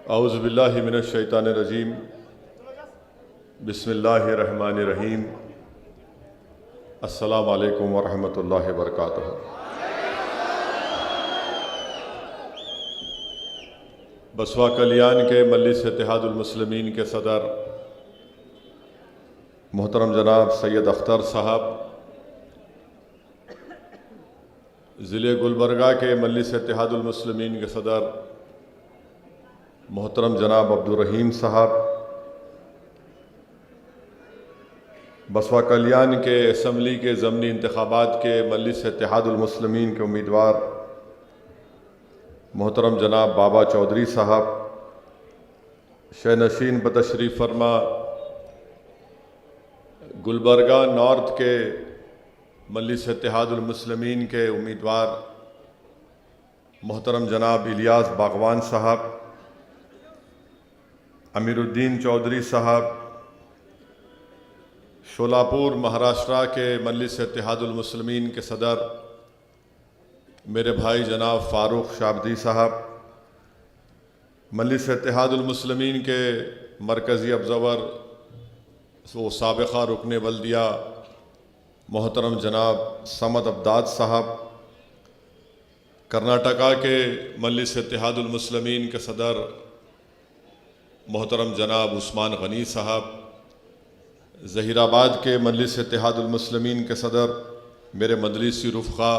औज़ु बिल्लाहि मिनश शैतानिर रजीम। बिस्मिल्लाहिर रहमानिर रहीम। अस्सलामु अलैकुम वरहमतुल्लाहि वबरकातुहू। बसवा कल्याण के मजलिस इत्तेहादुल मुस्लिमीन के सदर मोहतरम जनाब सैयद अख्तर साहब, ज़िले गुलबर्गा के मजलिस इत्तेहादुल मुस्लिमीन के सदर मोहतरम जनाब अब्दुल रहीम साहब, बसवा कल्याण के असम्बली के ज़मनी इंतखाबात के मजलिस इत्तेहादुल मुस्लिमीन के उम्मीदवार मोहतरम जनाब बाबा चौधरी साहब, शहनशीन बतशरीफ़ फरमा गुलबर्गा नॉर्थ के मजलिस इत्तेहादुल मुस्लिमीन के उम्मीदवार मोहतरम जनाब इलियास बागवान साहब, अमीरुद्दीन चौधरी साहब, शोलापुर महाराष्ट्र के मजलिस इत्तेहादुल मुस्लिमीन के सदर मेरे भाई जनाब फ़ारूक शाबदी साहब, मजलिस इत्तेहादुल मुस्लिमीन के मरकज़ी ऑब्ज़र्वर वो साबिक़ा रुकने बल्दिया मोहतरम जनाब समद अब्दाद साहब, कर्नाटका के मजलिस इत्तेहादुल मुस्लिमीन के सदर मोहतरम जनाब उस्मान गनी साहब, ज़हीराबाद के मजलिस इत्तेहादुल मुस्लिमीन के सदर मेरे मजलिसी रुफ़क़ा,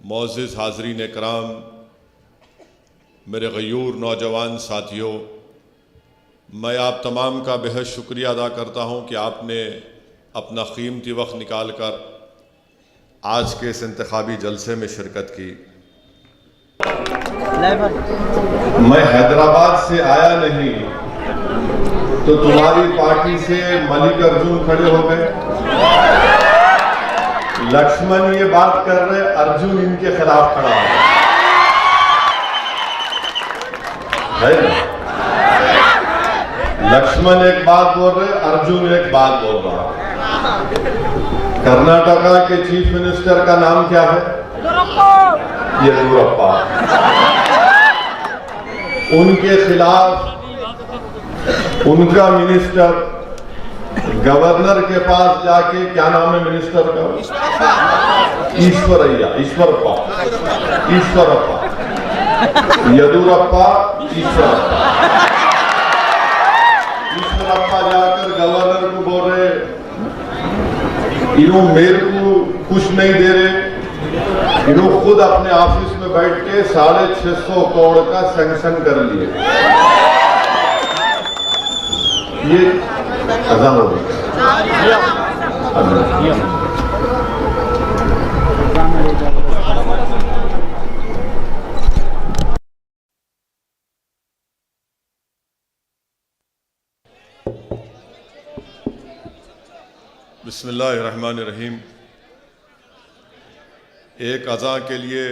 मोअज़्ज़िज़ हाज़रीन इकराम, मेरे गयूर नौजवान साथियों, मैं आप तमाम का बेहद शुक्रिया अदा करता हूँ कि आपने अपना कीमती वक्त निकाल कर आज के इस इंतखाबी जलसे में शिरकत की। मैं हैदराबाद से आया नहीं तो तुम्हारी पार्टी से मल्लिकार्जुन खड़े हो गए, लक्ष्मण ये बात कर रहे, अर्जुन इनके खिलाफ खड़ा है ना? लक्ष्मण एक बात बोल रहे, अर्जुन एक बात बोल रहा है। कर्नाटका के चीफ मिनिस्टर का नाम क्या है? येदियुरप्पा। उनके खिलाफ उनका मिनिस्टर गवर्नर के पास जाके, क्या नाम है मिनिस्टर का? ईश्वरप्पा। येदियुरप्पा, ईश्वरप्पा जाकर गवर्नर को बोल रहे, इन्हों मेरे को कुछ नहीं दे रहे, इन्हों खुद अपने ऑफिस में बैठ के 650 करोड़ का सैंक्शन कर लिए। ये अज़ान हो गई। बिस्मिल्लाहिर्रहमानिर्रहीम। एक अज़ा के लिए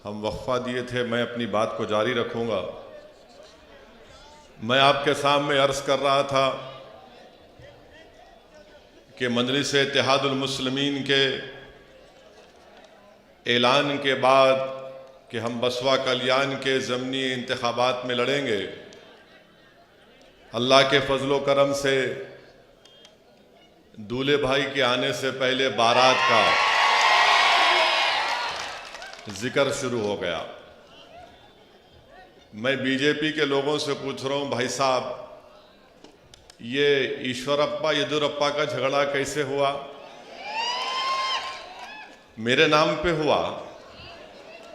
हम वक्फा दिए थे, मैं अपनी बात को जारी रखूँगा। मैं आपके सामने अर्ज़ कर रहा था कि मजलिस इत्तेहादुल मुस्लिमीन के ऐलान के बाद कि हम बसवा कल्याण के ज़मनी इंतखाबात में लड़ेंगे, अल्लाह के फजलो करम से दूल्हे भाई के आने से पहले बारात का जिक्र शुरू हो गया। मैं बीजेपी के लोगों से पूछ रहा हूं, भाई साहब, ये ईश्वरप्पा येदियुरप्पा का झगड़ा कैसे हुआ? मेरे नाम पे हुआ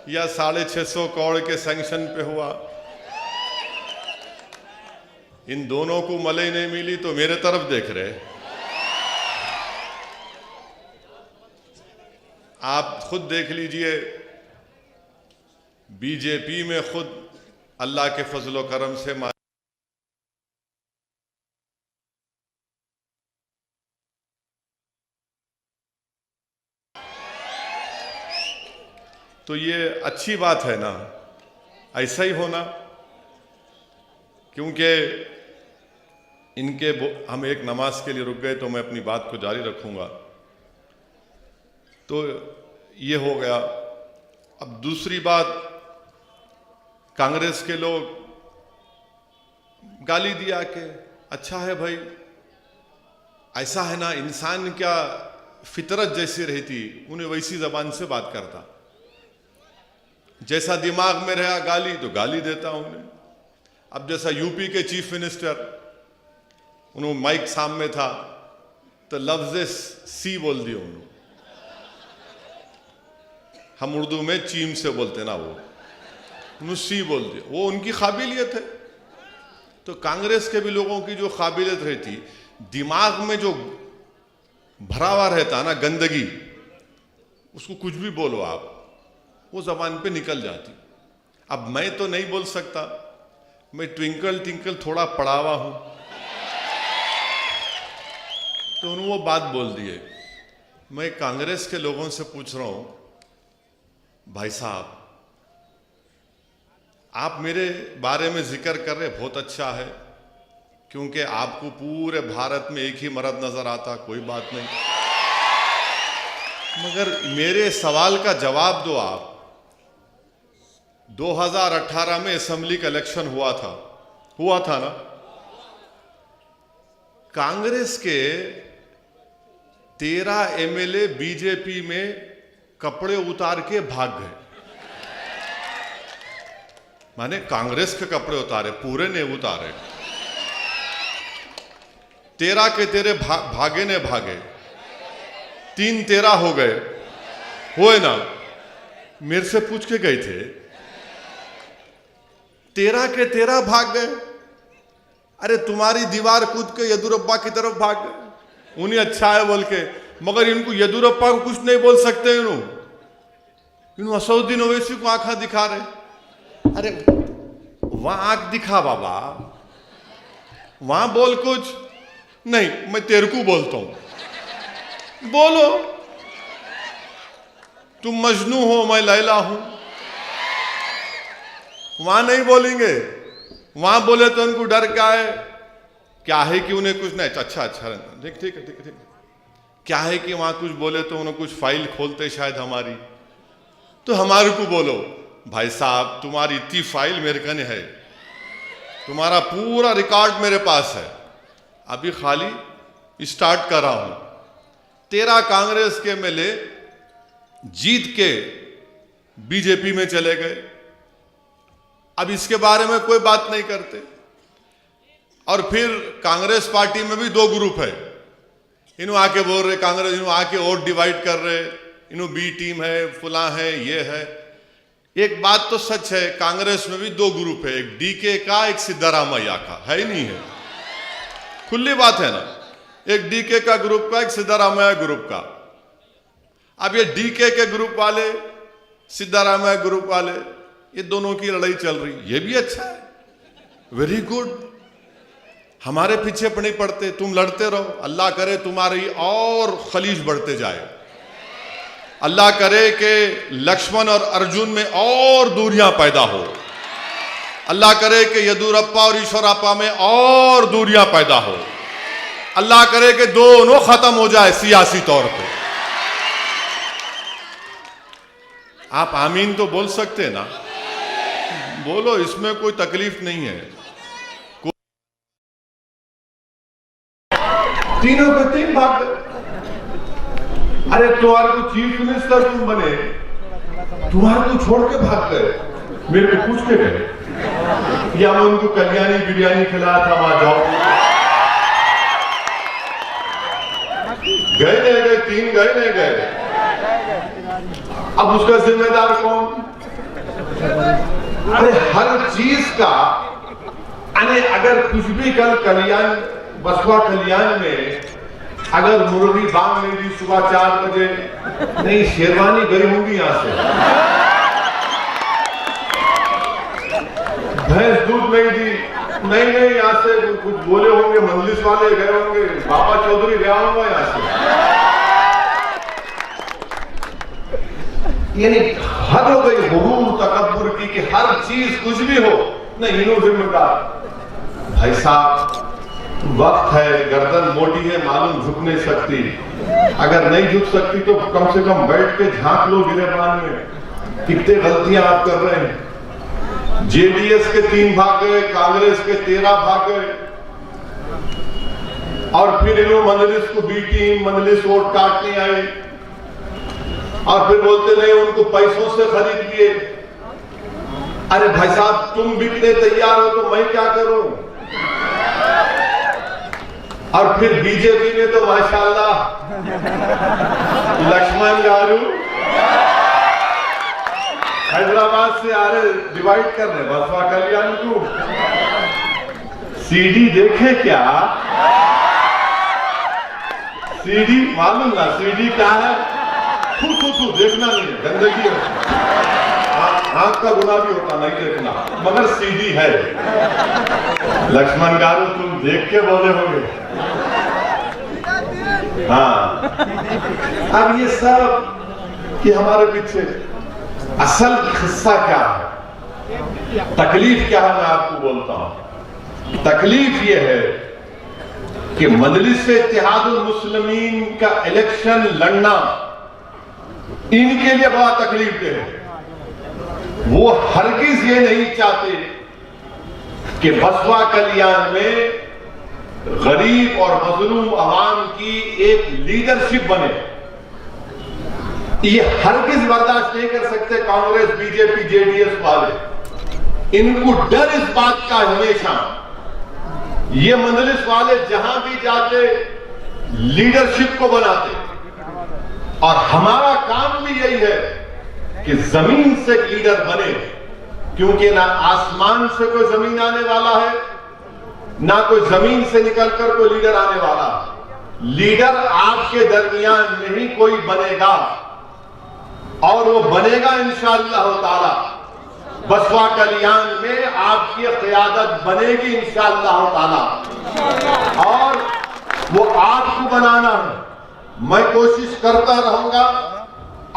या 650 करोड़ के सैंक्शन पे हुआ? इन दोनों को मलाई नहीं मिली तो मेरे तरफ देख रहे। आप खुद देख लीजिए, बीजेपी में खुद अल्लाह के फजलो करम से तो ये अच्छी बात है ना, ऐसा ही होना। क्योंकि इनके हम एक नमाज के लिए रुक गए तो मैं अपनी बात को जारी रखूंगा। तो ये हो गया। अब दूसरी बात, कांग्रेस के लोग गाली दिया कि अच्छा है भाई, ऐसा है ना, इंसान क्या फितरत जैसी रहती, उन्हें वैसी जबान से बात करता, जैसा दिमाग में रहा गाली तो गाली देता उन्हें। अब जैसा यूपी के चीफ मिनिस्टर, उन्होंने माइक सामने था तो लफ्ज़ सी बोल दिया उन्होंने, हम उर्दू में चीम से बोलते ना, वो उन्होंने सी बोल दिया, वो उनकी काबिलियत है। तो कांग्रेस के भी लोगों की जो काबिलियत रहती, दिमाग में जो भरा हुआ रहता ना गंदगी, उसको कुछ भी बोलो आप, वो जबान पे निकल जाती। अब मैं तो नहीं बोल सकता, मैं ट्विंकल ट्विंकल थोड़ा पढ़ा हुआ हूं, तो उन्होंने वो बात बोल दिए। मैं कांग्रेस के लोगों से पूछ रहा हूं, भाई साहब आप मेरे बारे में जिक्र कर रहे, बहुत अच्छा है, क्योंकि आपको पूरे भारत में एक ही मर्द नजर आता, कोई बात नहीं, मगर मेरे सवाल का जवाब दो आप। 2018 में असेंबली का इलेक्शन हुआ था ना, कांग्रेस के 13 एमएलए बीजेपी में कपड़े उतार के भाग गए। माने कांग्रेस के कपड़े उतारे, पूरे नहीं उतारे, 13 के 13 भागे ने भागे, 3-13 हो गए, हुए ना, मेरे से पूछ के गए थे, 13 के 13 भाग गए। अरे तुम्हारी दीवार कूद के येदियुरप्पा की तरफ भाग गए, उन्हें अच्छा है बोल के, मगर इनको येदियुरप्पा को कुछ नहीं बोल सकते, इन्होंने असदुद्दीन ओवैसी को आंखा दिखा रहे। अरे वहां आंख दिखा बाबा, वहां बोल कुछ नहीं, मैं तेरे को बोलता हूं, बोलो, तुम मजनू हो, मैं लैला हूं, वहां नहीं बोलेंगे, वहां बोले तो उनको डर क्या है कि उन्हें कुछ नहीं, अच्छा ठीक है, क्या है कि वहां कुछ बोले तो उन्हें कुछ फाइल खोलते शायद हमारी, तो हमारे को बोलो भाई साहब तुम्हारी इतनी फाइल मेरे कने है, तुम्हारा पूरा रिकॉर्ड मेरे पास है, अभी खाली स्टार्ट कर रहा हूं। 13 कांग्रेस के एमएलए जीत के बीजेपी में चले गए, अब इसके बारे में कोई बात नहीं करते। और फिर कांग्रेस पार्टी में भी 2 ग्रुप है, इन्हों आके बोल रहे कांग्रेस, इन्हों आके वोट डिवाइड कर रहे, इन्हों बी टीम है, फुला है, ये है। एक बात तो सच है, कांग्रेस में भी 2 ग्रुप है, एक डीके का, एक सिद्धारामैया का, है ही नहीं है, खुली बात है ना, एक डीके का ग्रुप का, एक सिद्धारामैया ग्रुप का। अब ये डीके के ग्रुप वाले, सिद्धारामैया ग्रुप वाले, ये दोनों की लड़ाई चल रही, ये भी अच्छा है, वेरी गुड, हमारे पीछे नहीं पड़ते, तुम लड़ते रहो, अल्लाह करे तुम्हारी और खलीज बढ़ते जाए, अल्लाह करे कि लक्ष्मण और अर्जुन में और दूरियां पैदा हो, अल्लाह करे कि येदियुरप्पा और ईश्वरप्पा में और दूरियां पैदा हो, अल्लाह करे कि दोनों खत्म हो जाए सियासी तौर पे। आप आमीन तो बोल सकते ना, बोलो, इसमें कोई तकलीफ नहीं है। तीनों के 3 भाग गए। अरे तुम्हारे को चीफ मिनिस्टर तुम बने, तुम्हारे को छोड़ के भाग गए, मेरे को पूछ के गए, या मैं उनको कल्याणी बिरयानी खिलाया था, वहां जाओ, गए नहीं गए, 3 गए नहीं गए, अब उसका जिम्मेदार कौन? अरे हर चीज का, अगर कुछ भी कल कल्याण, बसवा कल्याण में अगर मुर्गी बांग नहीं दी सुबह 4 बजे, नहीं शेरवानी गई होंगी यहां से, भैंस दूध नहीं दी, नहीं यहां से कुछ बोले होंगे, मंजलिस वाले गए होंगे, बाबा चौधरी गया होगा यहां से, यानी हद हो गई गुरूर तकब्बुर की कि हर चीज कुछ भी हो, नहीं इन्हों जिम्मेदार। भाई साहब वक्त है, गर्दन मोटी है, मालूम झुक नहीं सकती, अगर नहीं झुक सकती तो कम से कम बैठ के झांक लो गिरेबान में, कितने गलतियां आप कर रहे हैं। जेडीएस के 3 भाग गए, कांग्रेस के 13 भाग गए, और फिर इन्होंने मजलिस को बी टीम, मजलिस वोट काटने आए और फिर बोलते नहीं उनको पैसों से खरीद लिए। अरे भाई साहब, तुम बिकने तैयार हो तो मैं क्या करूं? और फिर बीजेपी ने तो माशाल्लाह लक्ष्मण गारू हैदराबाद से आ रहे डिवाइड कर रहे बसपा कल्याण को। सीडी देखे क्या? सीडी मालूम ना सीडी क्या है? थू देखना नहीं है, गंदगी है, आंख का गुनाह भी होता नहीं देखना, मगर सीडी है। लक्ष्मण गारू तुम देख के बोले होंगे। हाँ, अब ये सब कि हमारे पीछे असल किस्सा क्या है, तकलीफ क्या है, मैं आपको बोलता हूं। तकलीफ ये है कि मजलिस इत्तेहादुल मुस्लिमीन का इलेक्शन लड़ना इनके लिए बड़ा तकलीफ दे है। वो हरगिज ये नहीं चाहते कि बसपा कल्याण में गरीब और मजलूम आवाम की एक लीडरशिप बने। ये हरगिज बर्दाश्त नहीं कर सकते कांग्रेस, बीजेपी, जेडीएस वाले। इनको डर इस बात का हमेशा, ये मजलिस वाले जहां भी जाते लीडरशिप को बनाते, और हमारा काम भी यही है कि जमीन से लीडर बने, क्योंकि ना आसमान से कोई जमीन आने वाला है, ना कोई जमीन से निकलकर कोई लीडर आने वाला। लीडर आपके दरमियान में ही कोई बनेगा, और वो बनेगा इंशाअल्लाह ताला। बसपा कल्याण में आपकी क़यादत बनेगी इंशाअल्लाह ताला, और वो आपको बनाना है। मैं कोशिश करता रहूंगा,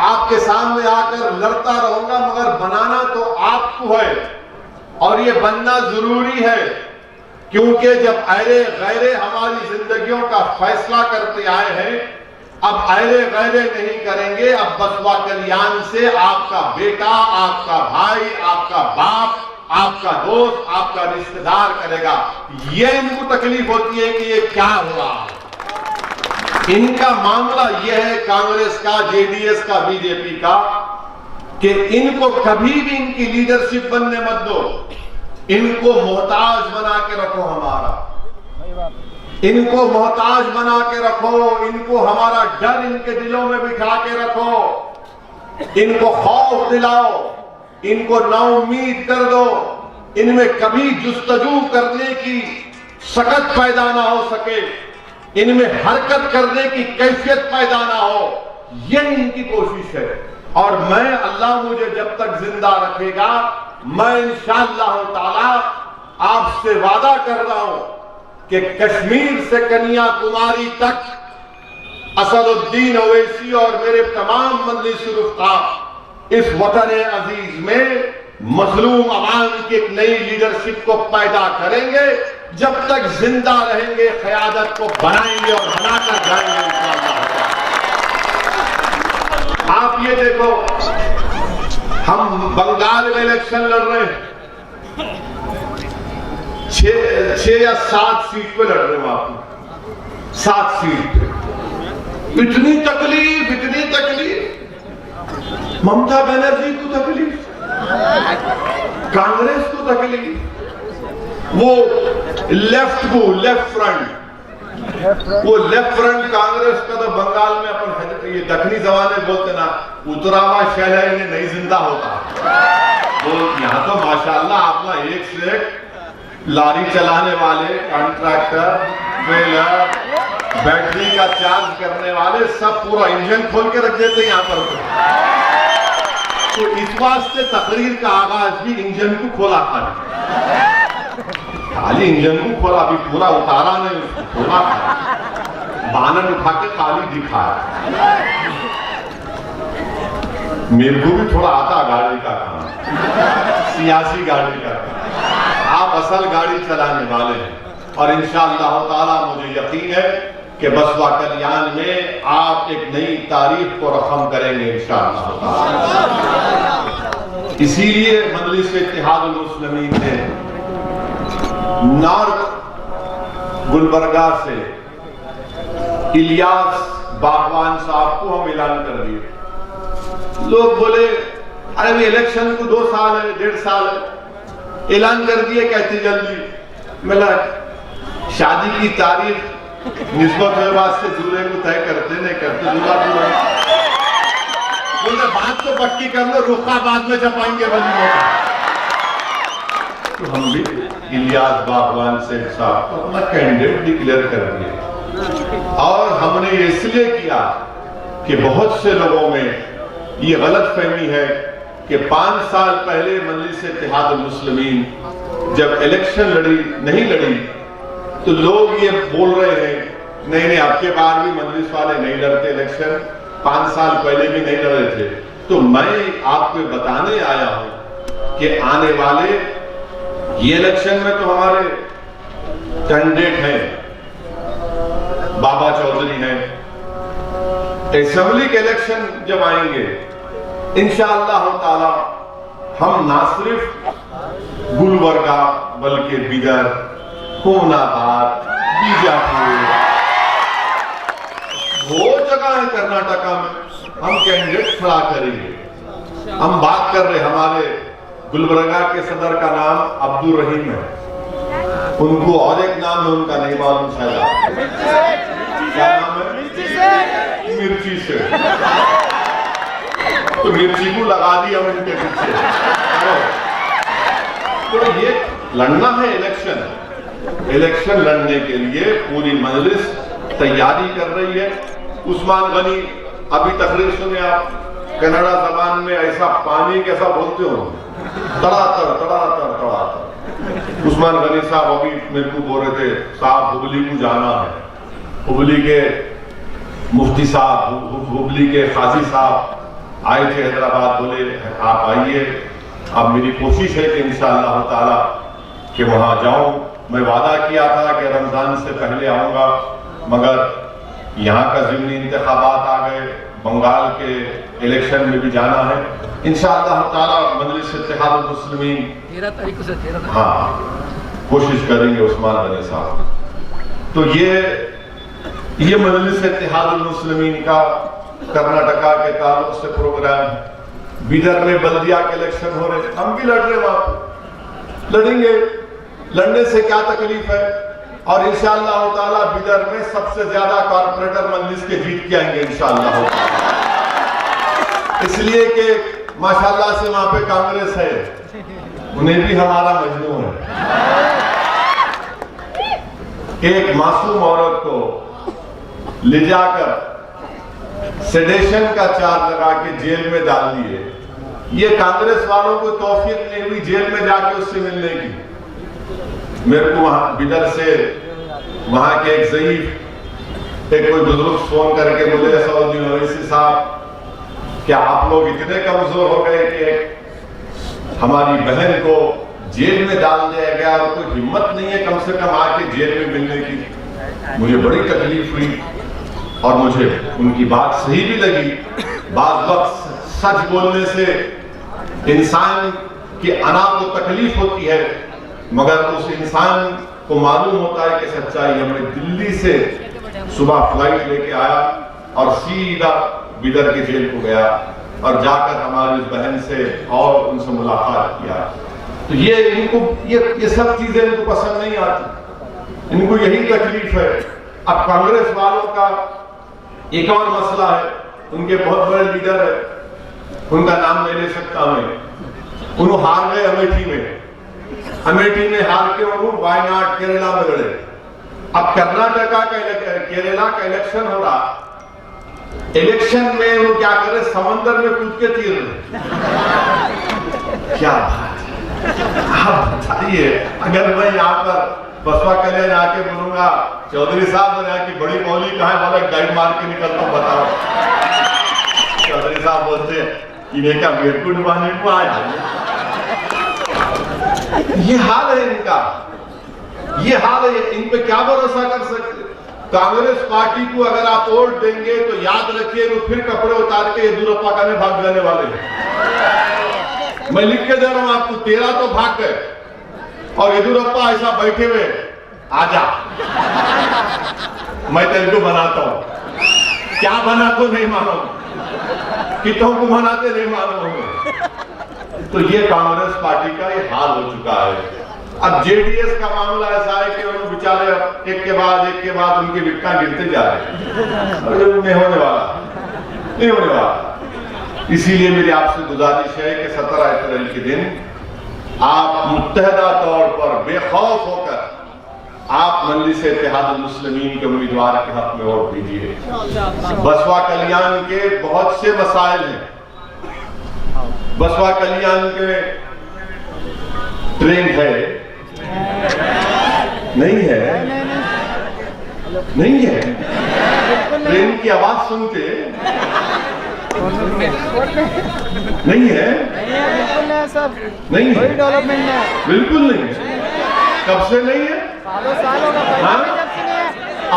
आपके सामने आकर लड़ता रहूंगा, मगर बनाना तो आपको है, और ये बनना जरूरी है, क्योंकि जब अहले गैरे हमारी जिंदगियों का फैसला करते आए हैं, अब अहले गैरे नहीं करेंगे। अब बसपा कल्याण से आपका बेटा, आपका भाई, आपका बाप, आपका दोस्त, आपका रिश्तेदार करेगा। ये इनको तकलीफ होती है कि ये क्या हुआ। इनका मामला यह है, कांग्रेस का, जेडीएस का, बीजेपी का, कि इनको कभी भी इनकी लीडरशिप बनने मत दो। इनको मोहताज बना के रखो हमारा, इनको मोहताज बना के रखो, इनको हमारा डर इनके दिलों में बिठा के रखो, इनको खौफ दिलाओ, इनको नाउम्मीद कर दो, इनमें कभी जुस्तजू करने की सकत पैदा ना हो सके, इनमें हरकत करने की कैफियत पैदा ना हो, यह इनकी कोशिश है। और मैं, अल्लाह मुझे जब तक जिंदा रखेगा, मैं इंशाअल्लाह ताला आपसे वादा कर रहा हूं कि कश्मीर से कन्याकुमारी तक असदुद्दीन ओवैसी और मेरे तमाम मजलिस रुफ़क़ा इस वतन अजीज में मजलूम अवाम की एक नई लीडरशिप को पैदा करेंगे। जब तक जिंदा रहेंगे क़यादत को बनाएंगे और बनाकर जाएंगे इंशाअल्लाह। आप ये देखो, हम बंगाल में इलेक्शन लड़ रहे हैं, 6 या 7 सीट पे लड़ रहे हैं आप, 7 सीट पे। इतनी तकलीफ, इतनी तकलीफ। ममता बनर्जी को तकलीफ, कांग्रेस को तकलीफ, वो लेफ्ट फ्रंट, वो लेफ्ट फ्रंट कांग्रेस का तो बंगाल में अपन ये दक्षिणी जमाने बोलते ना, उतरावा शहर है, इन्हें नहीं जिंदा होता। तो यहाँ तो माशाल्लाह अपना एक से एक लारी चलाने वाले, कॉन्ट्रैक्टर, ट्रेलर, बैटरी का चार्ज करने वाले सब पूरा इंजन खोल के रख देते हैं यहाँ पर। तो इस वास्ते तकरीर का आगाज भी इंजन को खोला था, खाली इंजन को खोला, अभी पूरा उतारा नहीं, खोला, बानर उठा के खाली दिखाया। मेरे को भी थोड़ा आता गाड़ी का काम, सियासी गाड़ी का काम। आप असल गाड़ी चलाने वाले हैं, और इंशाअल्लाह ताला मुझे यकीन है कि बसपा कल्याण में आप एक नई तारीख को रकम करेंगे इंशाअल्लाह। इसीलिए मजलिस इत्तेहादुल मुस्लिमीन ने नॉर्थ गुलबर्गा से इलियास बागवान साहब को हम ऐलान कर दिए। लोग बोले अरे भी इलेक्शन को 2 साल है, 1.5 साल है, ऐलान कर दिए कैसे जल्दी। मतलब शादी की तारीख निस्बत से दूल्हे को तय करते नहीं करते, बोले बात तो पक्की कर लो, रुखा बाद में छपाएंगे वलीमों का। तो हम भी इलियास बागवान से साहब को अपना कैंडिडेट डिक्लेयर कर दिए। और हमने ये इसलिए किया कि बहुत से लोगों में ये गलत फहमी है कि 5 साल पहले मजलिस इत्तेहादुल मुस्लिमीन जब इलेक्शन नहीं लड़ी तो लोग ये बोल रहे हैं नहीं नहीं अब के बार भी मजलिस वाले नहीं लड़ते इलेक्शन, 5 साल पहले भी नहीं लड़े थे। तो मैं आपको बताने आया हूं कि आने वाले ये इलेक्शन में तो हमारे कैंडिडेट हैं, बाबा चौधरी हैं। असेंबली के इलेक्शन जब आएंगे इंशाअल्लाह ताला हम ना सिर्फ गुलबर्गा बल्कि बिदर, हुमनाबाद, बीजापुर, वो जगह है कर्नाटका में हम कैंडिडेट खड़ा करेंगे। हम बात कर रहे हमारे गुलबर्गा के सदर का नाम अब्दुल रहीम है, उनको और एक नाम है उनका नहीं मालूम शायद, क्या नाम है? मिर्ची से। तो मिर्ची को लगा दिया उनके पीछे। तो ये लड़ना है इलेक्शन लड़ने के लिए पूरी मजलिस तैयारी कर रही है। उस्मान गनी अभी तकरीर सुने आप, कन्नड़ा जबान में ऐसा पानी कैसा बोलते हो, तड़ातड़ तड़ातड़ तड़ातड़। उस्मान गनी साहब अभी मेरे को बोल रहे थे साहब हुबली को जाना है, हुबली के मुफ्ती साहब, हुबली के काजी साहब आए थे हैदराबाद, बोले आप आइए। अब मेरी कोशिश है कि इंशाअल्लाह ताला कि वहां जाऊं। मैं वादा किया था कि रमजान से पहले आऊंगा, मगर यहाँ का ज़िमनी इंतखाबात आ गए, बंगाल के इलेक्शन में भी जाना है। इंशाअल्लाह ताला मजलिस इत्तेहादुल मुस्लिमीन 13 तारीख से हाँ कोशिश करेंगे उस्मान गनी साहब। तो ये मजलिस इत्तेहादुल मुस्लिमीन का कर्नाटका के ताल्लुक से प्रोग्राम। बिदर में बल्दिया के इलेक्शन हो रहे, हम भी लड़ रहे, वहां लड़ेंगे। लड़ने से क्या तकलीफ है? और इंशाअल्लाह ताला बिदर में सबसे ज्यादा कॉर्पोरेटर मजलिस के जीत के आएंगे इंशाअल्लाह, इसलिए कि माशाअल्लाह से वहां पे कांग्रेस है, उन्हें भी हमारा मजनू है। एक मासूम औरत को ले जाकर सेडेशन का चार्ज लगा के जेल में डाल दिए। ये कांग्रेस वालों को तौफीक नहीं हुई जेल में जाके उससे मिलने की। मेरे को वहां बिदर से वहां के एक ज़ईफ कोई बुजुर्ग फोन करके बोले सऊदी ओवैसी साहब क्या आप लोग इतने कमजोर हो गए कि हमारी बहन को जेल में डाल दिया गया और कोई हिम्मत नहीं है कम से कम आके जेल में मिलने की। मुझे बड़ी तकलीफ हुई और मुझे उनकी बात सही भी लगी। बाज़ वक्त सच बोलने से इंसान की अना को तकलीफ होती है, मगर उस इंसान को मालूम होता है कि सच्चाई है। मैं दिल्ली से सुबह फ्लाइट लेके आया और सीधा बिदर के जेल को गया और जाकर हमारी उस बहन से और उनसे मुलाकात किया। तो ये इनको ये सब चीजें इनको पसंद नहीं आती, इनको यही तकलीफ है। अब कांग्रेस वालों का एक और मसला है, उनके बहुत बड़े लीडर है, उनका नाम नहीं ले सकता मैं, उन्होंने हार गए अमेठी में हार के उन्होंने वायनाड केरला में लड़े। अब कर्नाटका का केरला का इलेक्शन हो रहा, इलेक्शन में वो क्या करे, समंदर में कूद के तीर रहे। क्या बात है, आप बताइए अगर मैं यहाँ पर बसवा कल्याण आके बोलूंगा चौधरी साहब यहाँ की बड़ी मौली कहाँ है, वाला गाइड मार के निकलता हूँ, बताओ। चौधरी साहब बोलते हैं इन्हें क्या मीरपुर माने को आया। ये हाल है इनका, ये हाल है, इन पे क्या भरोसा कर सकते। कांग्रेस पार्टी को अगर आप वोट देंगे तो याद रखिए वो फिर कपड़े उतार के येदुरप्पा का भाग जाने वाले हैं। मैं लिख के दे रहा हूं आपको, 13 तो भाग गए और येदियुरप्पा ऐसा बैठे हुए, आजा मैं तेरे को बनाता हूं। क्या बना तो नहीं मानो, कितों को बनाते नहीं मानो। तो ये कांग्रेस पार्टी का ये हाल हो चुका है। अब जेडीएस का मामला ऐसा है कि उन्होंने बेचारे एक के बाद उनकी विकटा गिरते जा रहे हैं, नहीं होने वाला। इसीलिए मेरी आपसे गुजारिश है कि 17 अप्रैल के दिन आप मुत्तहदा तौर पर बेखौफ होकर आप मजलिस इत्तेहादुल मुस्लिमीन के उम्मीदवार के हक में वोट दीजिए। बसवा कल्याण के बहुत से मसाइल हैं। बसवा कल्याण के ट्रेन है नहीं है ट्रेन की आवाज सुनते नहीं है सर, नहीं है, डेवलपमेंट है, बिल्कुल नहीं है। कब से नहीं है? साल होगा।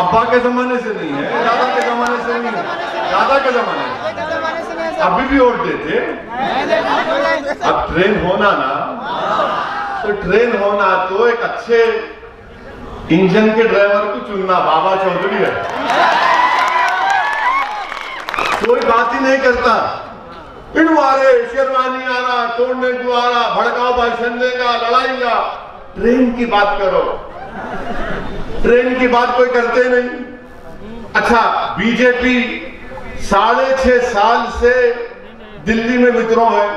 अब्बा के जमाने से नहीं है, दादा के जमाने से नहीं है, दादा के जमाने से अभी भी वोट देते। अब ट्रेन होना ना, तो ट्रेन होना तो एक अच्छे इंजन के ड्राइवर को चुनना। बाबा चौधरी है, कोई बात ही नहीं करता, पिटवारे शेरवानी आ रहा, तोड़ने को आ रहा, भड़काओ भाषण देगा, लड़ाईगा। ट्रेन की बात करो, ट्रेन की बात कोई करते नहीं। अच्छा, बीजेपी 6.5 साल से दिल्ली में विद्रोह है,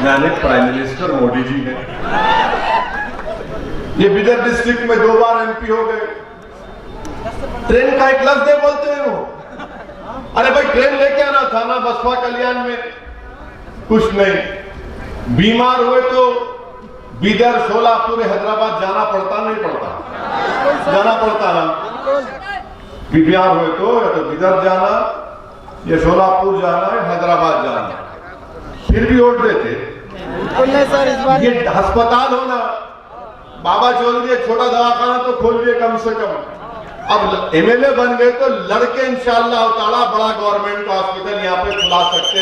यानी प्राइम मिनिस्टर मोदी जी है। ये बिदर डिस्ट्रिक्ट में 2 बार एमपी हो गए। ट्रेन का एक लफ्ज नहीं बोलते हैं वो। अरे भाई, ट्रेन लेके आना था ना बसवा कल्याण में, कुछ नहीं। बीमार हुए तो बीदर, सोलापुर, हैदराबाद जाना पड़ता नहीं पड़ता? जाना पड़ता ना। बीमार हुए तो बीदर जाना, या सोलापुर जाना, या हैदराबाद जाना, फिर भी वोट देते। ये अस्पताल होना, बाबा चौधरी एक छोटा दवाखाना तो खोल दिए कम से कम। अब एमएलए बन गए तो लड़के इंशाअल्लाह ताला बड़ा गवर्नमेंट का हॉस्पिटल यहाँ पे खुला सकते।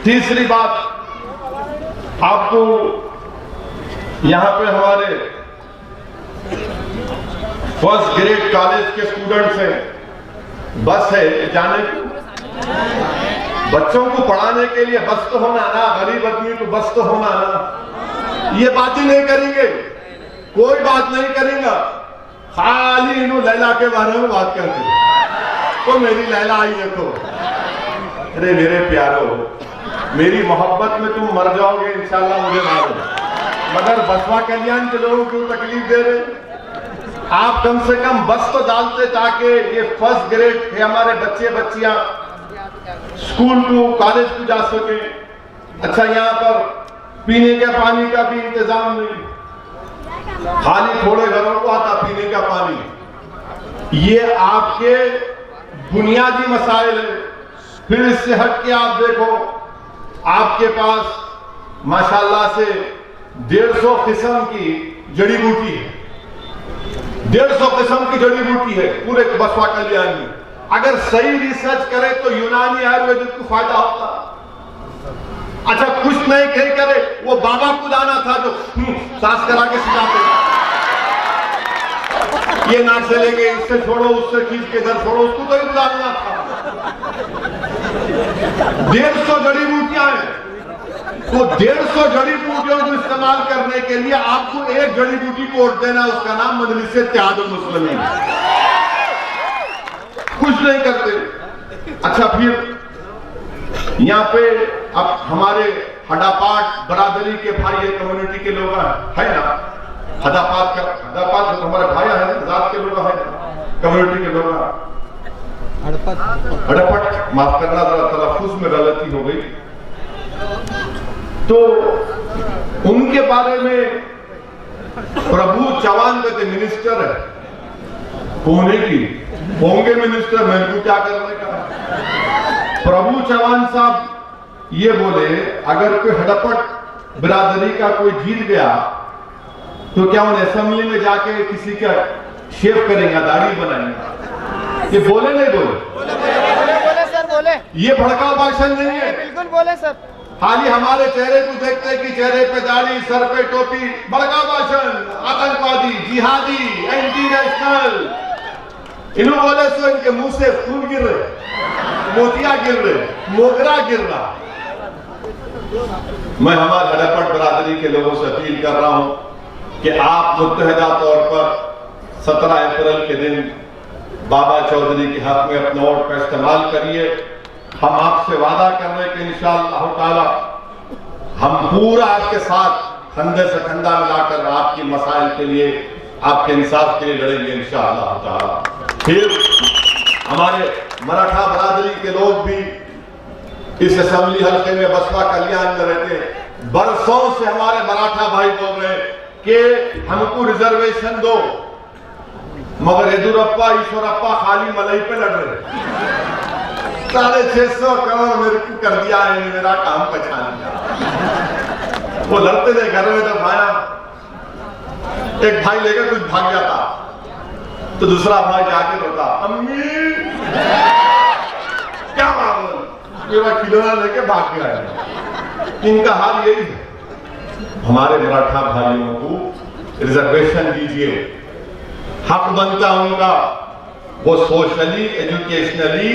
तीसरी बात, आपको यहाँ पे हमारे फर्स्ट ग्रेड कॉलेज के स्टूडेंट्स हैं, बस है जाने की, बच्चों को पढ़ाने के लिए बस तो होना ना, गरीब आदमी को बस तो होना ना। ये बात ही नहीं करेंगे, कोई बात नहीं करेगा, खाली इन्हों लैला के बारे में बात करते। तो मेरी लैला आई देखो। अरे मेरे प्यारो, मेरी मोहब्बत में तुम मर जाओगे इंशाल्लाह, मुझे मालूम, मगर बसवा कल्याण के लोगों को तकलीफ दे रहे। आप कम से कम बस तो डालते ताकि ये फर्स्ट ग्रेड के हमारे बच्चे बच्चियां स्कूल को, कॉलेज को जा सके। अच्छा, यहाँ पर पीने के पानी का भी इंतजाम नहीं, खाली थोड़े घरों को आता पीने का पानी। ये आपके बुनियादी मसाइल है। फिर इससे हट के आप देखो, आपके पास माशाल्लाह से 150 किस्म की जड़ी बूटी है, 150 किस्म की जड़ी बूटी है पूरे बसवा कल्याण में। अगर सही रिसर्च करे तो यूनानी आयुर्वेदिक को फायदा होता। अच्छा, कुछ नहीं कहीं करे, वो बाबा को जाना था जो सांस करा के सिखाते, ये नाक से लेके इससे छोड़ो, उससे खींच के इधर छोड़ो, उसको तो ही बुलाना था। 150 जड़ी बूटियां हैं, तो 150 जड़ी बूटियों को इस्तेमाल करने के लिए आपको एक जड़ी बूटी को वोट देना, उसका नाम मजलिस इत्तेहादुल मुस्लिमीन। कुछ नहीं करते। अच्छा, फिर यहाँ पे अब हमारे हडापाट बरादरी के भाई, कम्युनिटी के लोग है ना, हदापात तो हमारे भाई है, जात के लोग है, कम्युनिटी के लोग, हड़पट, माफ करना जरा तलफ्फुज में गलती हो गई। तो उनके बारे में प्रभु चौहान कहते मिनिस्टर है, होने की होंगे मिनिस्टर, मेरे को क्या करने का। प्रभु चौहान साहब ये बोले, अगर कोई हड़पट बिरादरी का कोई जीत गया तो क्या उन्हें असेंबली में जाके किसी का शेव करेंगे, दाढ़ी बनाएंगे? ये बोले नहीं बोले? बोले। ये भड़काऊ भाषण नहीं है। बिल्कुल बोले सर। खाली हमारे चेहरे को देखते हैं कि चेहरे पे दाढ़ी, सर पे टोपी, भड़काऊ भाषण, आतंकवादी, जिहादी, एंटी नेशनल। इन्हों बोले सो इनके मुंह से फूल गिर रहे, मोतिया गिर रहे, मोगरा गिर रहा। मैं हमारे हड़प्पड़ बरादरी के लोगों से अपील कर रहा हूं कि आप मुत्तहदा तौर पर 17 अप्रैल के दिन बाबा चौधरी के हक में अपने वोट का इस्तेमाल करिए। हम आपसे वादा कर रहे हैं कि इंशाअल्लाह ताला हम पूरा आपके साथ कंधे से कंधा मिलाकर आपकी मसाइल के लिए, आपके इंसाफ के लिए लड़ेंगे इंशाअल्लाह ताला। फिर हमारे मराठा बरादरी के लोग भी इस असेंबली हल्के में बसपा कल्याण में रहते हैं। बरसों से हमारे मराठा भाई बोल रहे हैं कि हमको रिजर्वेशन दो, मगर येदुरप्पा ईश्वरप्पा खाली मलई पे लड़ रहे। 650 करोड़ मेरे को कर दिया है, मेरा काम पहचान लिया। वो लड़ते थे घर में, तो भाया एक भाई लेकर कुछ भाग जाता तो दूसरा भाई जाके रोता, अम्मी क्या मामला, मेरा खिलौना लेके भाग गया। इनका हाल यही है। हमारे मराठा भाइयों को रिजर्वेशन दीजिए, हक बनता उनका। वो सोशली, एजुकेशनली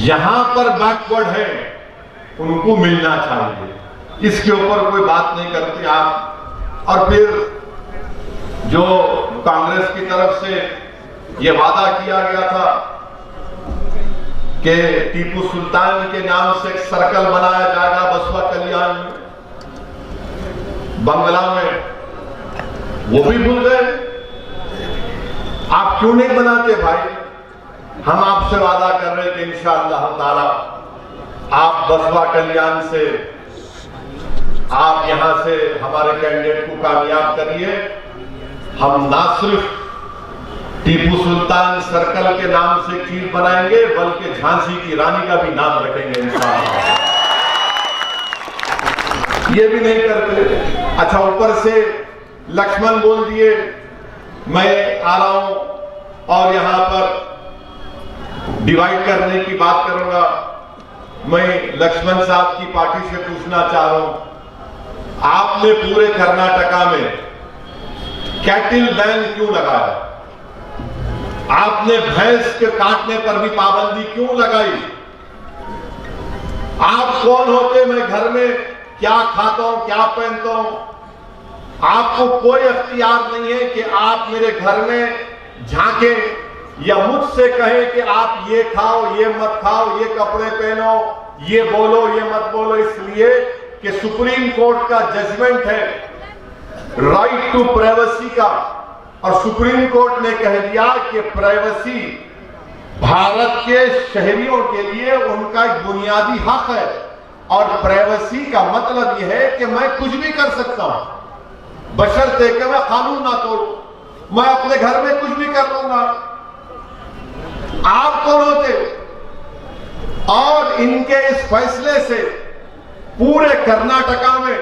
यहां पर बैकवर्ड है, उनको मिलना चाहिए। इसके ऊपर कोई बात नहीं करते आप। और फिर जो कांग्रेस की तरफ से ये वादा किया गया था कि टीपू सुल्तान के नाम से एक सर्कल बनाया जाएगा बसपा कल्याण में, बंगला में, वो भी भूल गए। आप क्यों नहीं बनाते भाई? हम आपसे वादा कर रहे हैं कि इंशाअल्लाह ताला आप बसपा कल्याण से, आप यहां से हमारे कैंडिडेट को कामयाब करिए। हम ना सिर्फ टीपू सुल्तान सर्कल के नाम से चीज बनाएंगे, बल्कि झांसी की रानी का भी नाम रखेंगे इंशाअल्लाह। ये भी नहीं करते। अच्छा, ऊपर से लक्ष्मण बोल दिए। मैं आ रहा हूं और यहां पर डिवाइड करने की बात करूंगा। मैं लक्ष्मण साहब की पार्टी से पूछना चाह रहा हूं, आपने पूरे कर्नाटका में कैटिल बैन क्यों लगाया? आपने भैंस के काटने पर भी पाबंदी क्यों लगाई? आप कौन होते? मैं घर में क्या खाता हूं, क्या पहनता हूं? आपको कोई अख्तियार नहीं है कि आप मेरे घर में झांके या मुझसे कहे कि आप ये खाओ, ये मत खाओ, ये कपड़े पहनो, ये बोलो, ये मत बोलो। इसलिए कि सुप्रीम कोर्ट का जजमेंट है राइट टू प्राइवेसी का, और सुप्रीम कोर्ट ने कह दिया कि प्राइवेसी भारत के शहरियों के लिए उनका एक बुनियादी हक है। और प्राइवेसी का मतलब यह है कि मैं कुछ भी कर सकता हूं, बशर्ते कि मैं कानून ना तोड़ूं। मैं अपने घर में कुछ भी कर लूंगा। आप कौन होते? और इनके इस फैसले से पूरे कर्नाटका में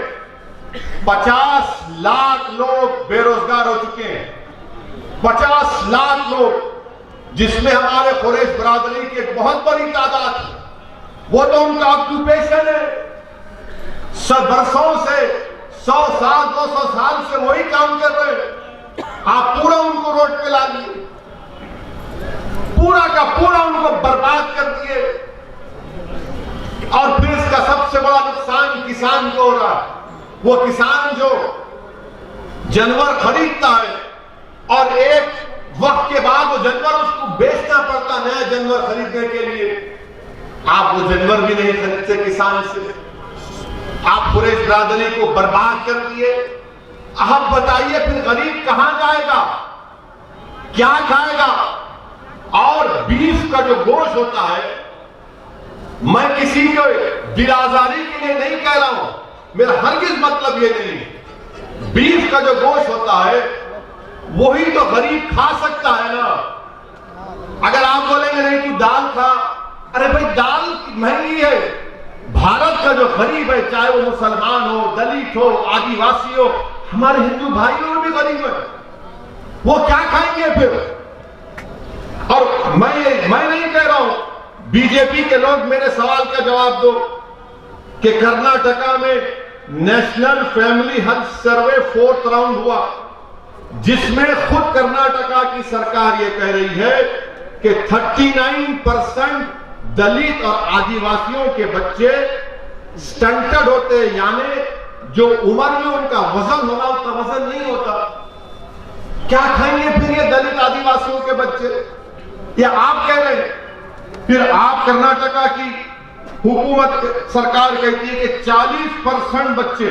50 लाख लोग बेरोजगार हो चुके हैं। 50 लाख लोग, जिसमें हमारे कुरैश बरादरी की एक बहुत बड़ी तादाद है। वो तो उनका ऑक्यूपेशन है। सब बरसों से 100 साल 200 साल से वही काम कर रहे हैं। आप पूरा उनको रोड पे ला दिए, पूरा का पूरा उनको बर्बाद कर दिए। और फिर इसका सबसे बड़ा नुकसान किसान को हो रहा है। वो किसान जो जानवर खरीदता है और एक वक्त के बाद वो जानवर उसको बेचना पड़ता नया जानवर खरीदने के लिए, आप वो जानवर भी नहीं खरीदते किसान से। आप कुरैश बिरादरी को बर्बाद कर दिए। अब बताइए फिर गरीब कहां जाएगा, क्या खाएगा? और बीफ का जो गोश्त होता है, मैं किसी को दिलाजारी के लिए नहीं कह रहा हूं, मेरा हरगिज मतलब ये नहीं। बीफ का जो गोश्त होता है वही तो गरीब खा सकता है ना। अगर आप बोलेंगे नहीं तू दाल खा, अरे भाई दाल महंगी है। भारत का जो गरीब है, चाहे वो मुसलमान हो, दलित हो, आदिवासी हो, हमारे हिंदू भाइयों भी गरीब है, वो क्या खाएंगे फिर? और मैं नहीं कह रहा हूं बीजेपी के लोग मेरे सवाल का जवाब दो कि कर्नाटका में national family health survey 4th round हुआ, जिसमें खुद कर्नाटका की सरकार यह कह रही है कि 39% दलित और आदिवासियों के बच्चे स्टंटेड होते हैं, यानी जो उम्र में उनका वजन होना उतना वजन नहीं होता। क्या खाएंगे फिर ये दलित आदिवासियों के बच्चे? ये आप कह रहे हैं। फिर आप कर्नाटका की हुकूमत सरकार कहती है कि 40% बच्चे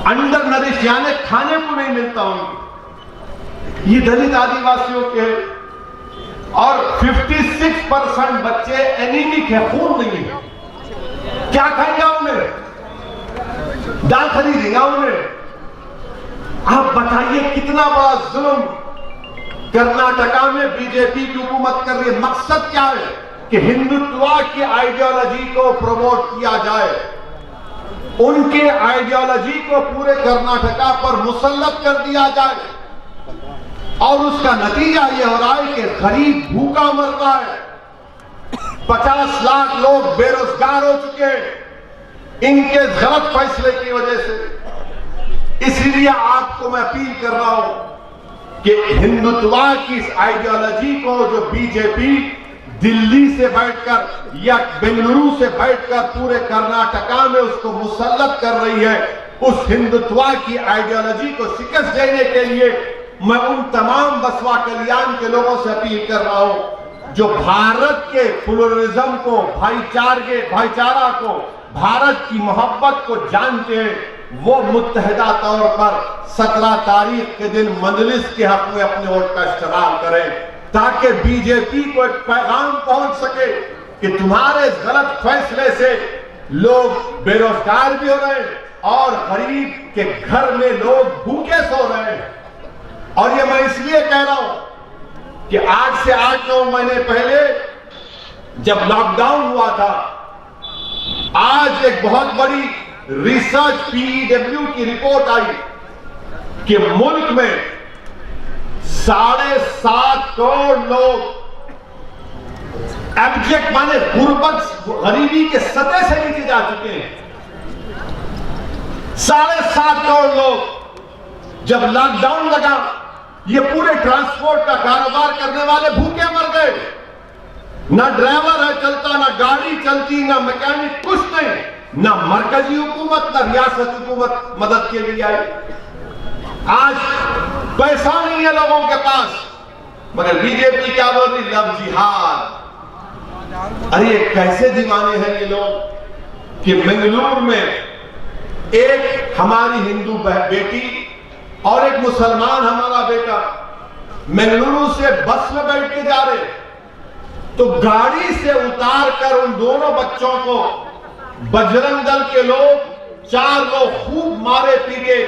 अंडर नरिश, यानी खाने को नहीं मिलता उनको, ये दलित आदिवासियों के। और 56% बच्चे एनीमिक है, खून नहीं है। क्या खाएंगे उन्हें? दाल खरीदेगा उन्हें? आप बताइए कितना बड़ा जुल्म कर्नाटका में बीजेपी की हुकूमत कर रही है। मकसद क्या है कि हिंदुत्व की आइडियोलॉजी को प्रमोट किया जाए, उनके आइडियोलॉजी को पूरे कर्नाटका पर मुसल्लत कर दिया जाए, और उसका नतीजा यह हो रहा है कि गरीब भूखा मर रहा है। 50 लाख लोग बेरोजगार हो चुके हैं इनके गलत फैसले की वजह से। इसीलिए आपको मैं अपील कर रहा हूं कि हिंदुत्व की इस आइडियोलॉजी को जो बीजेपी दिल्ली से बैठकर या बेंगलुरु से बैठकर पूरे कर्नाटका में उसको मुसल्लत कर रही है, उस हिंदुत्व की आइडियोलॉजी को शिकस्त देने के लिए मैं उन तमाम बसवा कल्याण के लोगों से अपील कर रहा हूं जो भारत के प्लुरलिज्म को, भाईचारा को, भारत की मोहब्बत को जानते हैं, वो मुत्तहिदा तौर पर 17 तारीख के दिन मजलिस के हक में अपने वोट का इस्तेमाल करें, ताकि बीजेपी को एक पैगाम पहुंच सके कि तुम्हारे इस गलत फैसले से लोग बेरोजगार भी हो रहे हैं और गरीब के घर में लोग भूखे सो रहे हैं। और ये मैं इसलिए कह रहा हूं कि आज से 8-9 महीने पहले जब लॉकडाउन हुआ था, आज एक बहुत बड़ी रिसर्च पीईडब्ल्यू की रिपोर्ट आई कि मुल्क में 7.5 करोड़ लोग एब्जेक्ट माने गुर्बत, गरीबी के सतह से नीचे जा चुके हैं। 7.5 करोड़ लोग। जब लॉकडाउन लगा, ये पूरे ट्रांसपोर्ट का कारोबार करने वाले भूखे मर गए। ना ड्राइवर है चलता, ना गाड़ी चलती, ना मैकेनिक, कुछ नहीं। ना मरकजी हुकूमत, ना रियासत हुकूमत मदद के लिए आई। आज पैसा नहीं है लोगों के पास, मगर बीजेपी क्या बोल रही? लव जिहाद। अरे कैसे दीवाने हैं ये लोग कि बेंगलुरु में एक हमारी हिंदू बेटी और एक मुसलमान हमारा बेटा बेंगलुरु से बस में बैठ के जा रहे, तो गाड़ी से उतार कर उन दोनों बच्चों को बजरंग दल के लोग 4 लोग खूब मारे पीटे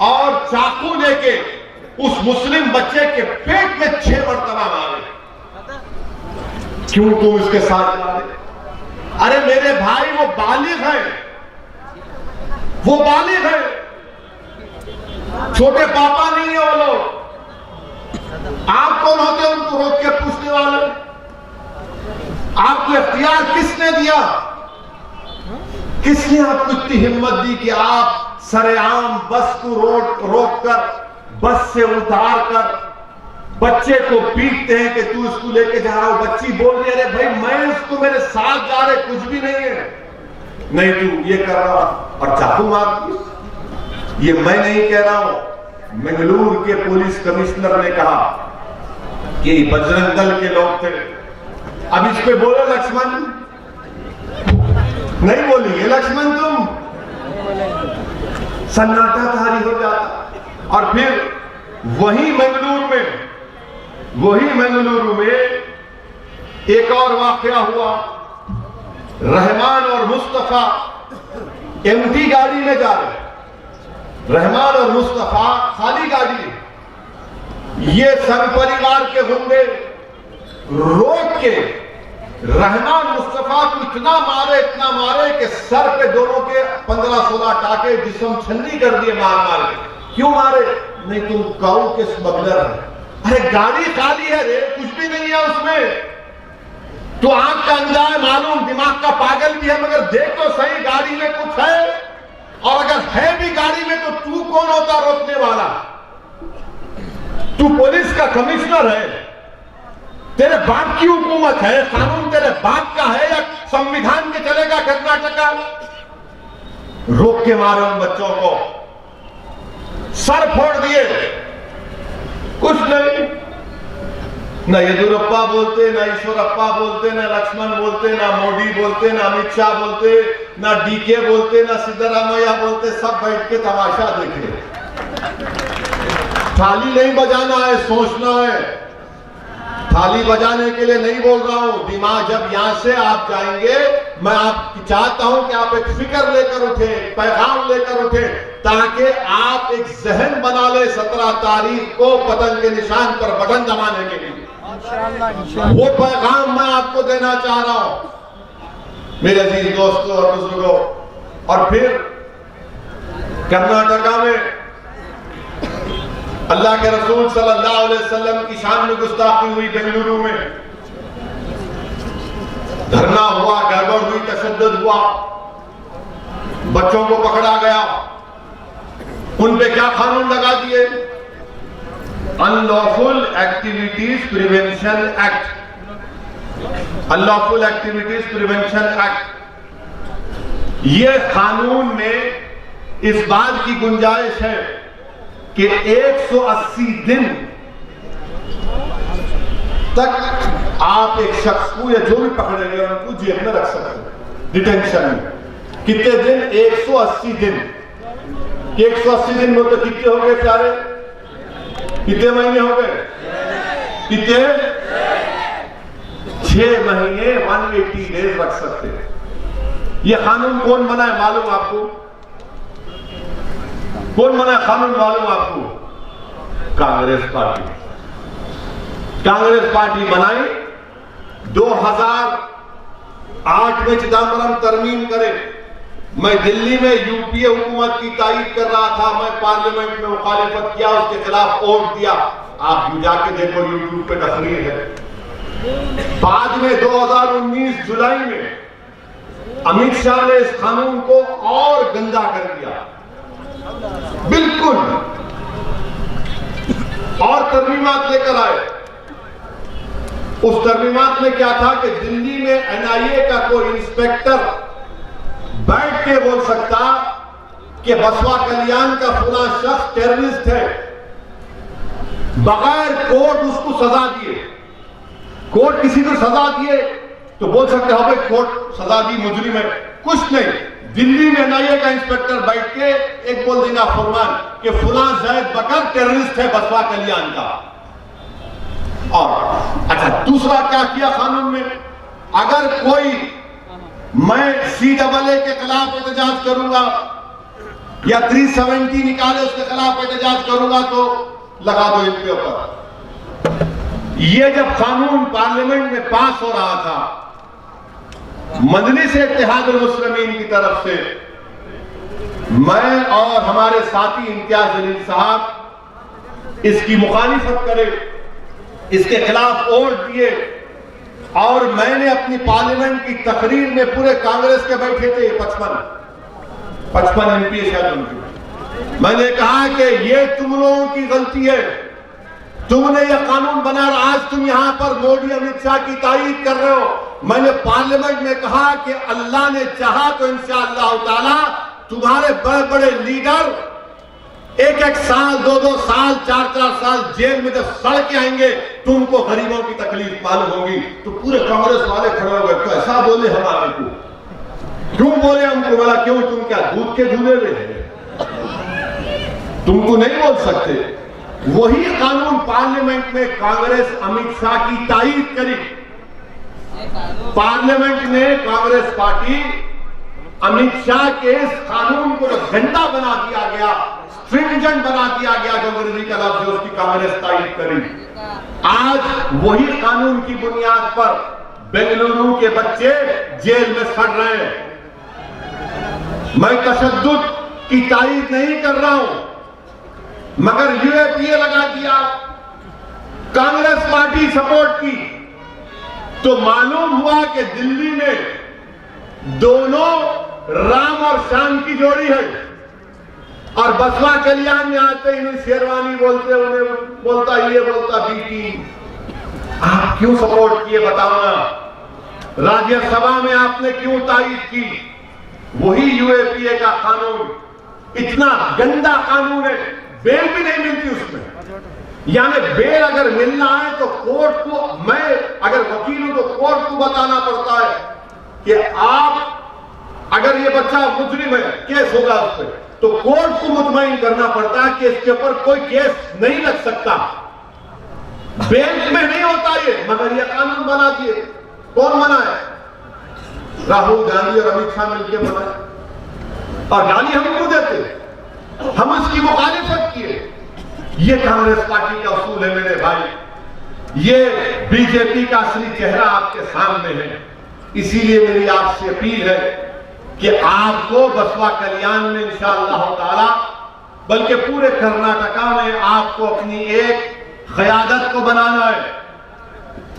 और चाकू लेके उस मुस्लिम बच्चे के पेट में 6 मरतबा मारे। क्यों तुम इसके साथ मारे? अरे मेरे भाई, वो बालिग है, वो बालिग है, छोटे पापा नहीं है वो लोग। आप कौन होते हैं उनको रोक के पूछने वाले? आपको इख्तियार किसने दिया? किसने आपको इतनी हिम्मत दी कि आप सरेआम बस को रोक कर, बस से उतार कर बच्चे को पीटते हैं कि तू इसको लेके जा रहा हो? बच्ची बोल रही है, अरे भाई मैं इसको, मेरे साथ जा रहे, कुछ भी नहीं है, नहीं तू ये कर रहा, और चाकू मार दी। ये मैं नहीं कह रहा हूं, बेंगलुरु के पुलिस कमिश्नर ने कहा कि बजरंग दल के लोग थे। अब इस पे बोलो लक्ष्मण, नहीं बोलेंगे लक्ष्मण, तुम सन्नाटा तारी हो जाता। और फिर वही बेंगलुरु में एक और वाकया हुआ। रहमान और मुस्तफा एमटी गाड़ी में जा रहे, रहमान और मुस्तफा खाली गाड़ी, ये संघ परिवार के गुंडे रोक के रहमान मुस्तफा को इतना मारे कि सर पे दोनों के 15-16 टाके जिस्म छन्नी कर दिए मार के। क्यों मारे? नहीं तुम काऊ के स्मगलर है। अरे गाड़ी खाली है रे, कुछ भी नहीं है उसमें, तो आंख का अंधा है मालूम, दिमाग का पागल भी है, मगर देख तो सही गाड़ी में कुछ है, और अगर है भी गाड़ी में तो तू कौन होता रोकने वाला? तू पुलिस का कमिश्नर है, तेरे बाप की हुकूमत है, कानून तेरे बाप का है या संविधान के चलेगा कर्नाटका? रोक के मारे उन बच्चों को, सर फोड़ दिए, कुछ नहीं। ना येदियुरप्पा बोलते, ना ईश्वरप्पा बोलते, ना लक्ष्मण बोलते, ना मोदी बोलते, ना अमित शाह बोलते, ना डीके बोलते, ना सिद्धरामैया बोलते, सब बैठ के तमाशा देखे। थाली नहीं बजाना है, सोचना है। थाली बजाने के लिए नहीं बोल रहा हूं। दिमाग जब यहां से आप जाएंगे, मैं आप चाहता हूं कि आप एक फिक्र लेकर उठे, पैगाम लेकर उठे, ताकि आप एक जहन बना ले 17 तारीख को पतंग के निशान पर बटन दबाने के लिए। वो पैगाम मैं आपको देना चाह रहा हूं मेरे अजीज दोस्तों और बुजुर्गों। और फिर कर्नाटका में अल्लाह के रसूल सल्लल्लाहु अलैहि वसल्लम की शान में गुस्ताखी हुई। बेंगलुरु में धरना हुआ, गड़बड़ हुई, तशद्दुद हुआ, बच्चों को पकड़ा गया। उन पे क्या कानून लगा दिए? Unlawful activities prevention act. Unlawful activities prevention act. ये कानून में इस बात की गुंजाइश है कि 180 दिन तक आप एक शख्स को या जो भी पकड़ेंगे उनको जेल में रख सकते हैं, डिटेंशन में। कितने दिन? 180 दिन। 180 दिन में तो कितने हो गए प्यारे? कितने महीने हो गए? कितने? 6 महीने 180 डेज रख सकते हैं। यह कानून कौन बनाए मालूम आपको? कौन बना कानून मालूम आपको? कांग्रेस पार्टी। कांग्रेस पार्टी बनाई 2008 में चिदम्बरम तरमीम करे। मैं दिल्ली में यूपीए हुकूमत की तायीद कर रहा था, मैं पार्लियामेंट में मुखालिफत किया, उसके खिलाफ वोट दिया। आप जाके देखो, यूट्यूब पे तकरीर है। बाद में 2019 जुलाई में अमित शाह ने इस कानून को और गंदा कर दिया, बिल्कुल, और तरमीमात लेकर आए। उस तरमीमात में क्या था कि दिल्ली में एनआईए का कोई इंस्पेक्टर बैठ के बोल सकता कि बसवा कल्याण का फला शख्स टेररिस्ट है, बगैर कोर्ट उसको सजा दिए। कोर्ट किसी को सजा दिए तो बोल सकते हो भाई कोर्ट सजा दी, मुजरिम है। कुछ नहीं, दिल्ली में एनआईए का इंस्पेक्टर बैठ के एक बोल देगा फरमान कि फुला जैद बकर टेररिस्ट है बसवा कल्याण का। और अच्छा, दूसरा क्या किया कानून में? अगर कोई मैं CAA के खिलाफ एहतजाज करूंगा या 370 निकाले उसके खिलाफ एहतजाज करूंगा तो लगा दो इनके ऊपर। ये जब कानून पार्लियामेंट में पास हो रहा था, मजलिस इत्तेहादुल मुस्लिमीन की तरफ से मैं और हमारे साथी इम्तियाज जलील साहब इसकी मुखालिफत करे, इसके खिलाफ वोट दिए। और मैंने अपनी पार्लियामेंट की तकरीर में पूरे कांग्रेस के बैठे थे 55 MP शायद उनकी, मैंने कहा कि ये तुम लोगों की गलती है, तुमने ये कानून बना और आज तुम यहां पर मोदी अमित शाह की तारीफ कर रहे हो। मैंने पार्लियामेंट में कहा कि अल्लाह ने चाहा तो इंशाअल्लाह ताला तुम्हारे बड़े बड़े लीडर 1-1 साल, 2-2 साल, 4-4 साल जेल में जब सड़ के आएंगे, तुमको गरीबों की तकलीफ मालूम होगी। तो पूरे कांग्रेस वाले खड़े हो गए, तो ऐसा बोले हमारे को, क्यों बोले हमको? बोला क्यों, तुम क्या दूध के धुले रहे, तुमको नहीं बोल सकते। वही कानून पार्लियामेंट में कांग्रेस अमित शाह की तायीद करी। पार्लियामेंट में कांग्रेस पार्टी अमित शाह के इस कानून को जो गंदा बना दिया गया, स्ट्रिंजेंट बना दिया गया, जो अंग्रेजी का लफ्ज है, उसकी कांग्रेस तायीद करी। आज वही कानून की बुनियाद पर बेंगलुरु के बच्चे जेल में सड़ रहे हैं। मैं तशद्दुद की तायीद नहीं कर रहा हूं, मगर UAPA लगा दिया, कांग्रेस पार्टी सपोर्ट की, तो मालूम हुआ कि दिल्ली में दोनों राम और श्याम की जोड़ी है। और बसवा कल्याण में आते ही शेरवानी बोलते, उन्हें बोलता ये बोलता बीटी। आप क्यों सपोर्ट किए बताओ ना? राज्यसभा में आपने क्यों तारीफ की? वही यूएपीए का कानून, इतना गंदा कानून है, बेल भी नहीं मिलती उसमें। यानी बेल अगर मिलना है तो कोर्ट को, मैं अगर वकील हूं तो कोर्ट को बताना पड़ता है कि आप, अगर ये बच्चा मुजरिम है, केस होगा उस पर, तो कोर्ट को मुतमईन करना पड़ता है कि इसके ऊपर कोई केस नहीं लग सकता। बेल में नहीं होता ये, मगर ये कानून बना दिए। कौन बनाए? राहुल गांधी और अमित शाह मिलकर बनाए। और गाली हम क्यों देते? हम इसकी मुखालिफत किए। ये कांग्रेस पार्टी का असूल है मेरे भाई। ये बीजेपी का असली चेहरा आपके सामने है। इसीलिए मेरी आपसे अपील है कि आपको बसवा कल्याण में इंशाअल्लाह ताला, बल्कि पूरे कर्नाटका में आपको अपनी एक क़यादत को बनाना है।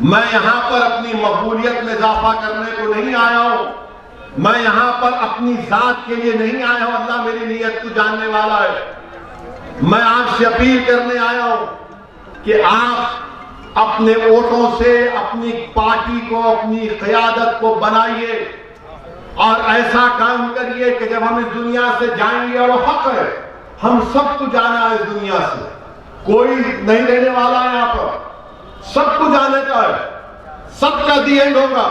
मैं यहां पर अपनी मकबूलियत में इजाफा करने को नहीं आया हूं। मैं यहां पर अपनी जात के लिए नहीं आया हूं। अल्लाह मेरी नीयत को जानने वाला है। मैं आपसे अपील करने आया हूं कि आप अपने वोटों से अपनी पार्टी को, अपनी क़यादत को बनाइए और ऐसा काम करिए कि जब हम इस दुनिया से जाएंगे, और हक है, हम सबको जाना है इस दुनिया से, कोई नहीं रहने वाला है यहां पर, सबको जाने का है, सबका दी एंड होगा,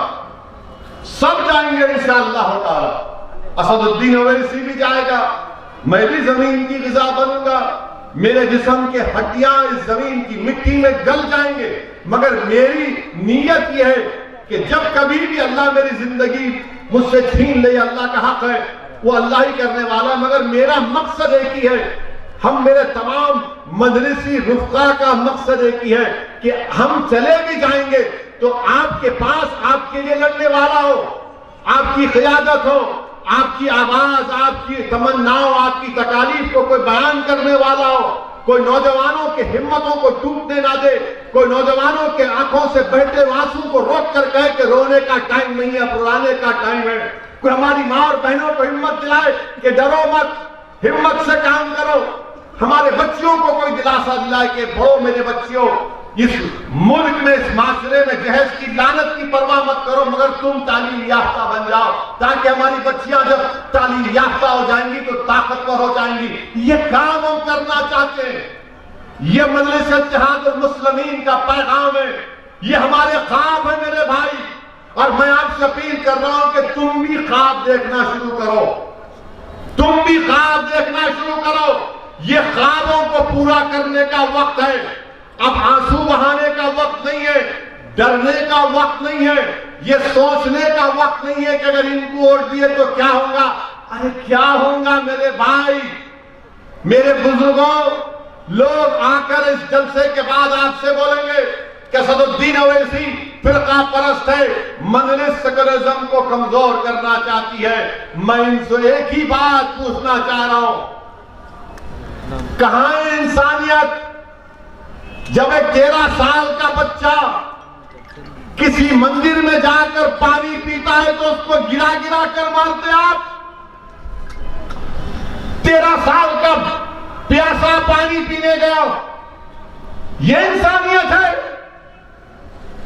सब जाएंगे इंशाअल्लाह ताला। असदुद्दीन ओवैसी भी जाएगा, मैं भी जमीन की ग़िज़ा बनूंगा, मेरे जिस्म के हड्डियां इस जमीन की मिट्टी में गल जाएंगे, मगर मेरी नीयत यह है कि जब कभी भी अल्लाह मेरी जिंदगी मुझसे छीन ले, अल्लाह का हक है, वो अल्लाह ही करने वाला, मगर मेरा मकसद एक ही है, हम मेरे तमाम मजलिसी रुफ़क़ा का मकसद एक ही है कि हम चले भी जाएंगे तो आपके पास आपके लिए लड़ने वाला हो, आपकी क़यादत हो, आपकी आवाज, आपकी तमन्नाओं, आपकी तकालीफ को कोई बयान करने वाला हो, कोई नौजवानों के हिम्मतों को टूटने ना दे, कोई नौजवानों के आंखों से बहते आंसू को रोक कर कहे कि रोने का टाइम नहीं है, रुलाने का टाइम है। कोई हमारी मां और बहनों को हिम्मत दिलाए कि डरो मत, हिम्मत से काम करो। हमारे बच्चियों को कोई दिलासा दिलाए कि बढ़ो मेरे बच्चियों, इस मुल्क में, इस माशरे में जहेज की लानत की परवाह मत करो, मगर तुम तालीम याफ्ता बन जाओ, ताकि हमारी बच्चियां जब तालीम याफ्ता हो जाएंगी तो ताकतवर हो जाएंगी। ये काम हम करना चाहते हैं। ये मजलिस इत्तेहादुल मुस्लिमीन का पैगाम है, ये हमारे ख्वाब है मेरे भाई। और मैं आपसे अपील कर रहा हूं कि तुम भी ख्वाब देखना शुरू करो, तुम भी ख्वाब देखना शुरू करो। ये ख्वाबों को पूरा करने का वक्त है। अब आंसू बहाने का वक्त नहीं है, डरने का वक्त नहीं है, ये सोचने का वक्त नहीं है कि अगर इनको वोट दिए तो क्या होगा। अरे क्या होगा मेरे भाई, मेरे बुजुर्गों, लोग आकर इस जलसे के बाद आपसे बोलेंगे कि असदुद्दीन ओवैसी फिरका परस्त है, मजलिस सेकुलरिज्म को कमजोर करना चाहती है। मैं इनसे एक ही बात पूछना चाह रहा हूं, कहां है इंसानियत? जब एक 13 साल का बच्चा किसी मंदिर में जाकर पानी पीता है तो उसको गिरा गिरा कर मारते आप। 13 साल का प्यासा पानी पीने गया, ये इंसानियत है?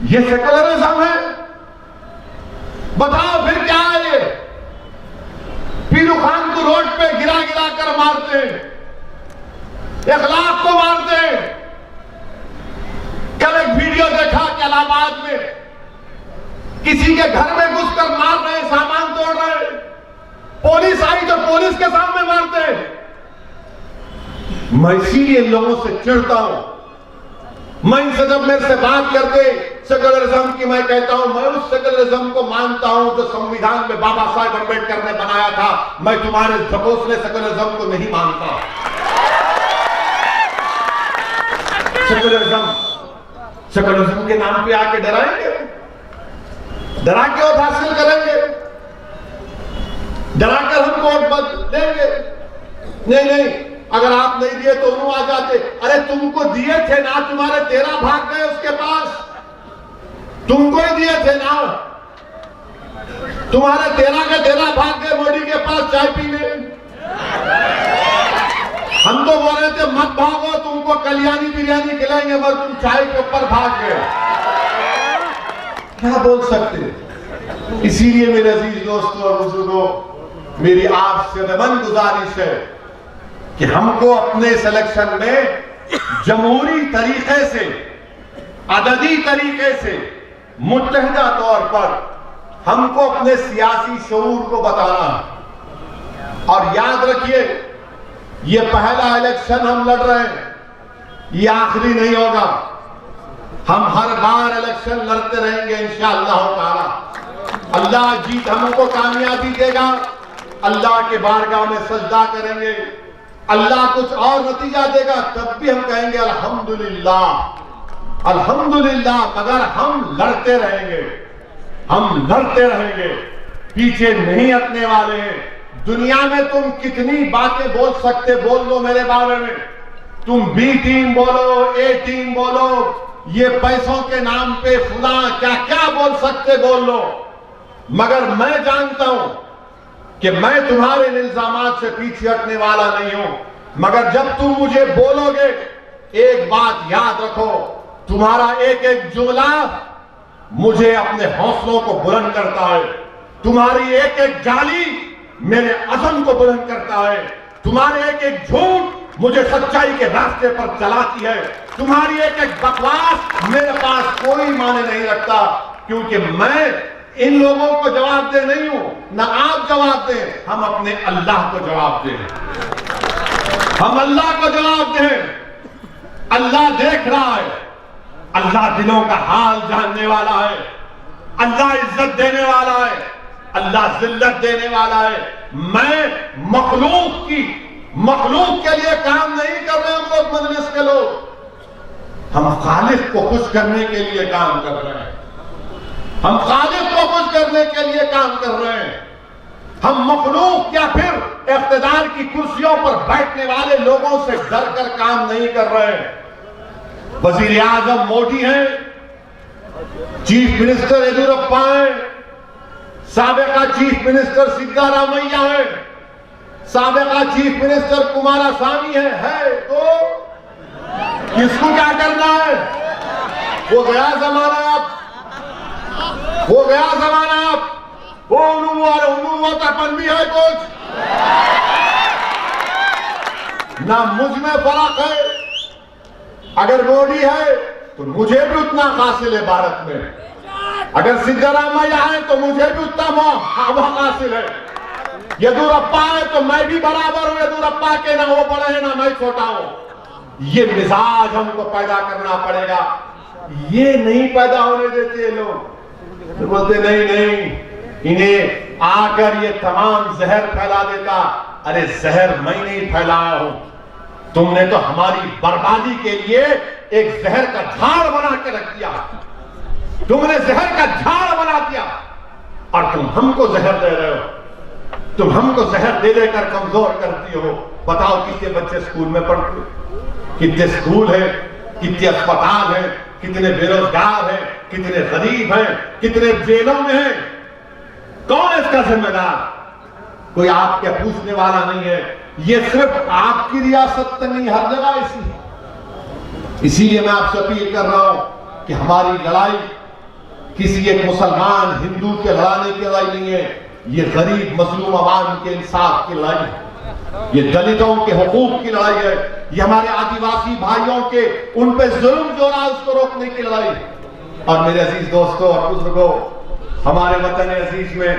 ये सेकुलरिज्म है? बताओ फिर क्या है ये? पीरू खान को रोड पे गिरा गिरा कर मारते हैं, इखलाक को मारते हैं। कल एक वीडियो देखा कि इलाहाबाद में किसी के घर में घुसकर मार रहे, सामान तोड़ रहे, पुलिस आई तो पुलिस के सामने मारते हैं। मैं इसीलिए लोगों से चिढ़ता हूं। मैं इनसे जब मेरे से बात करते सेकुलरिज्म की, मैं कहता हूं मैं उस सेकुलरिज्म को मानता हूं जो संविधान में बाबा साहेब अम्बेडकर ने बनाया था। मैं तुम्हारे ढकोसले सेकुलरिज्म को नहीं मानता। सेकुलरिज्म के नाम पे आके डराएंगे, डरा के वोट हासिल करेंगे, डराकर हमको वोट मत देंगे। नहीं नहीं, अगर आप नहीं दिए तो उन्होंने आ जाते। अरे तुमको दिए थे ना, तुम्हारे 13 भाग गए उसके पास, तुमको ही दिए थे ना, तुम्हारे 13 के 13 भाग गए मोदी के पास चाय पीने। हम तो बोल रहे थे मत भागो, तुमको कल्याणी बिरयानी खिलाएंगे, मगर तुम चाय के ऊपर भाग गए। क्या बोल सकते। इसीलिए मेरे अजीज दोस्तों और बुजुर्गों, मेरी आपसे नमन गुजारिश है कि हमको अपने सिलेक्शन में जमहूरी तरीके से, अददी तरीके से, मुत्तहिदा तौर पर हमको अपने सियासी शऊर को बताना। और याद रखिए, ये पहला इलेक्शन हम लड़ रहे हैं, ये आखिरी नहीं होगा। हम हर बार इलेक्शन लड़ते रहेंगे इंशाअल्लाह ताला। अल्लाह जीत हमको कामयाबी देगा, अल्लाह के बारगाह में सजदा करेंगे, अल्लाह कुछ और नतीजा देगा, तब भी हम कहेंगे अल्हम्दुलिल्लाह अल्हम्दुलिल्लाह। मगर हम लड़ते रहेंगे, हम लड़ते रहेंगे, पीछे नहीं हटने वाले हैं। दुनिया में तुम कितनी बातें बोल सकते, बोल लो मेरे बारे में। तुम बी टीम बोलो, ए टीम बोलो, ये पैसों के नाम पे खुदा क्या क्या बोल सकते बोल लो, मगर मैं जानता हूं कि मैं तुम्हारे इल्जामात से पीछे हटने वाला नहीं हूं। मगर जब तुम मुझे बोलोगे, एक बात याद रखो, तुम्हारा एक एक जुमला मुझे अपने हौसलों को बुलंद करता है। तुम्हारी एक एक गाली मेरे अज़म को बुलंद करता है। तुम्हारे एक एक झूठ मुझे सच्चाई के रास्ते पर चलाती है। तुम्हारी एक एक बकवास मेरे पास कोई माने नहीं रखता, क्योंकि मैं इन लोगों को जवाब दे नहीं हूं, ना आप जवाब दें, हम अपने अल्लाह को जवाब दें। हम अल्लाह को जवाब दें। अल्लाह देख रहा है, अल्लाह दिलों का हाल जानने वाला है, अल्लाह इज्जत देने वाला है, अल्लाह जिल्लत देने वाला है। मैं मखलूक के लिए काम नहीं कर रहे हम लोग, मजलिस के लोग। हम खालिक को खुश करने के लिए काम कर रहे हैं। हम खालिक को खुश करने के लिए काम कर रहे हैं। हम मखलूक या फिर इख्तिदार की कुर्सियों पर बैठने वाले लोगों से डर कर काम नहीं कर रहे हैं। वजीर आजम मोदी हैं, चीफ मिनिस्टर येदियुरप्पा हैं, साबिका चीफ मिनिस्टर सिद्धारामैया है, साबिका चीफ मिनिस्टर कुमारस्वामी है तो किसको क्या करना है? वो गया जमाना, अब वो गया जमाना, अब वो उन्नूवतापन भी है कुछ ना, मुझ में फर्क है। अगर मोदी है तो मुझे भी उतना हासिल है भारत में, अगर सिद्धारामैया है तो मुझे भी उतना हासिल है, येदियुरप्पा है तो मैं भी बराबर हूं येदियुरप्पा के, ना वो बड़ा है ना मैं छोटा हूं। ये मिजाज हमको पैदा करना पड़ेगा। ये नहीं पैदा होने देते लोग, तो बोलते नहीं इन्हें आकर ये तमाम जहर फैला देता। अरे जहर मैं नहीं फैलाया हूं, तुमने तो हमारी बर्बादी के लिए एक जहर का झाड़ बना के रख दिया। तुमने जहर का झाड़ बना दिया और तुम हमको जहर दे रहे हो। तुम हमको जहर दे देकर कमजोर करती हो। बताओ कितने बच्चे स्कूल में पढ़ते, कितने स्कूल है, कितने अस्पताल है, कितने बेरोजगार हैं, कितने गरीब हैं, कितने जेलों में हैं। कौन है इसका जिम्मेदार? कोई आपके पूछने वाला नहीं है। ये सिर्फ आपकी रियासत नहीं, हर जगह इसी। इसीलिए मैं आपसे अपील कर रहा हूं कि हमारी लड़ाई किसी एक मुसलमान हिंदू के लड़ाने की लड़ाई नहीं है। ये गरीब मजलूम आवाम के इंसाफ की लड़ाई है, ये दलितों के हुकूक की लड़ाई है, ये हमारे आदिवासी भाइयों के उन पे जुल्म जो रहा उसको रोकने की लड़ाई। और मेरे अजीज दोस्तों और बुजुर्गों, हमारे वतन अजीज में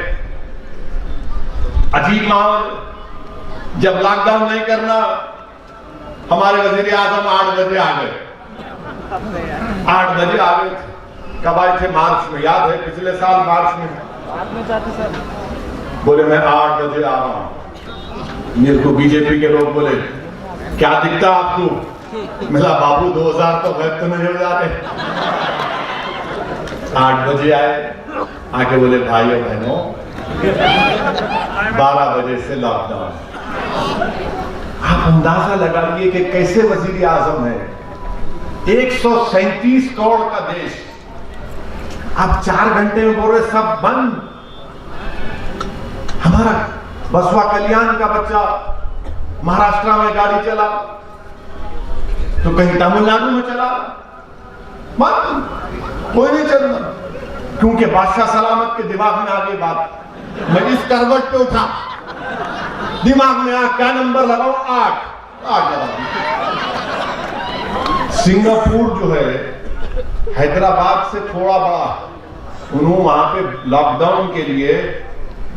अजीब माहौल। जब लॉकडाउन नहीं करना, हमारे वजीर आजम 8 बजे आ गए। 8 बजे आ गए थे। कब आए थे? मार्च में, याद है? पिछले साल मार्च में बोले मैं 8 बजे आ रहा हूं। मेरे को बीजेपी के लोग बोले क्या दिखता आपको? मेरा बाबू 2000 तो गैर तो नहीं हो जाते। 8 बजे आए, आके बोले भाइयों बहनों 12 बजे से लॉकडाउन। आप अंदाजा लगाइए कि कैसे वजीर आजम है। 137 करोड़ का देश, आप 4 घंटे में बोल रहे सब बंद। हमारा बसवा कल्याण का बच्चा महाराष्ट्र में गाड़ी चला तो कहीं तमिलनाडु में चला, कोई नहीं चलना, क्योंकि बादशाह सलामत के दिमाग में आ गई बात। मैं इस करवट पे उठा, दिमाग में आ क्या नंबर लगाओ, 8 लगा। सिंगापुर जो है हैदराबाद से थोड़ा बड़ा, उन्होंने वहां पे लॉकडाउन के लिए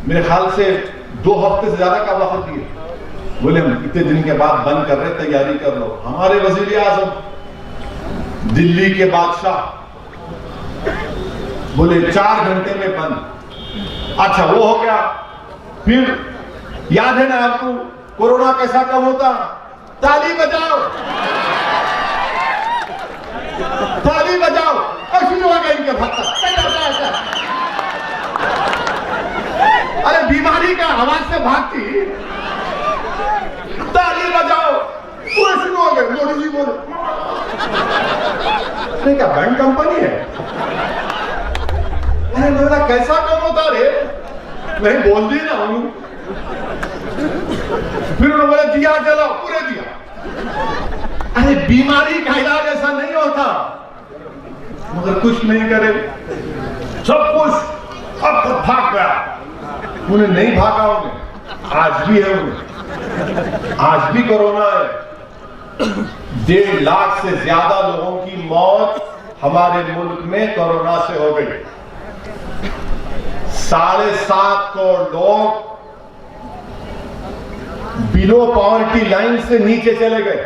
मेरे ख्याल से 2 हफ्ते से ज्यादा का वक्त दिए। बोले हम इतने दिन के बाद बंद कर रहे, तैयारी कर लो। हमारे वजीर आजम दिल्ली के बादशाह बोले 4 घंटे में बंद। अच्छा वो हो गया। फिर याद है ना आपको कोरोना कैसा कम होता? ताली बजाओ, ताली बजाओ, कैसी हो गई इनके भक्ता। अरे बीमारी का आवाज से भागती, ताली बजाओ, पूरे शुरू हो गए। मोदी जी बोले क्या बैंक कंपनी है? अरे मेरा कैसा कम होता रे, नहीं बोल दी ना उन्होंने। फिर उन्होंने बोला दिया जलाओ, पूरे दिया। अरे बीमारी का इलाज ऐसा नहीं होता, मगर कुछ नहीं करे, सब कुछ अब तो भाग गया। उन्हें नहीं भागा, उन्हें आज भी है, उन्हें आज भी कोरोना है। 1.5 लाख से ज्यादा लोगों की मौत हमारे मुल्क में कोरोना से हो गई। 7.5 करोड़ लोग बिलो पॉवर्टी लाइन से नीचे चले गए।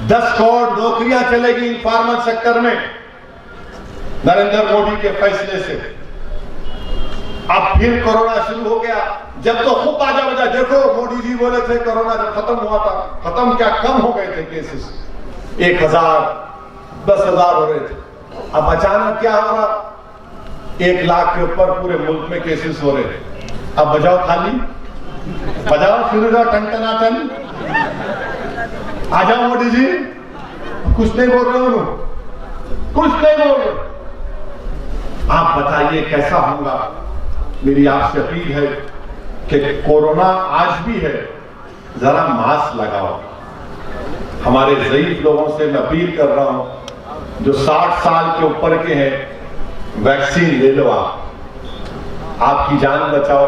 10 करोड़ नौकरियां चलेगी इनफॉर्मल सेक्टर में नरेंद्र मोदी के फैसले से। अब फिर कोरोना शुरू हो गया। जब तो खूब बाजा बजा, देखो मोदी जी बोले थे कोरोना जब खत्म हुआ था, खत्म क्या कम हो गए थे केसेस, 1000 10,000 हो रहे थे। अब अचानक क्या हो रहा, 1 लाख के ऊपर पूरे मुल्क में केसेस हो रहे थे। अब बजाओ थाली, बजाओ शुरू जाओ टन। आ जाओ मोदी जी, कुछ नहीं बोल रहे हो, कुछ नहीं बोल रहे। आप बताइए कैसा होगा। मेरी आपसे अपील है कि कोरोना आज भी है, जरा मास्क लगाओ। हमारे ज़ईफ लोगों से मैं अपील कर रहा हूं, जो 60 साल के ऊपर के हैं, वैक्सीन ले लो। आपकी जान बचाओ।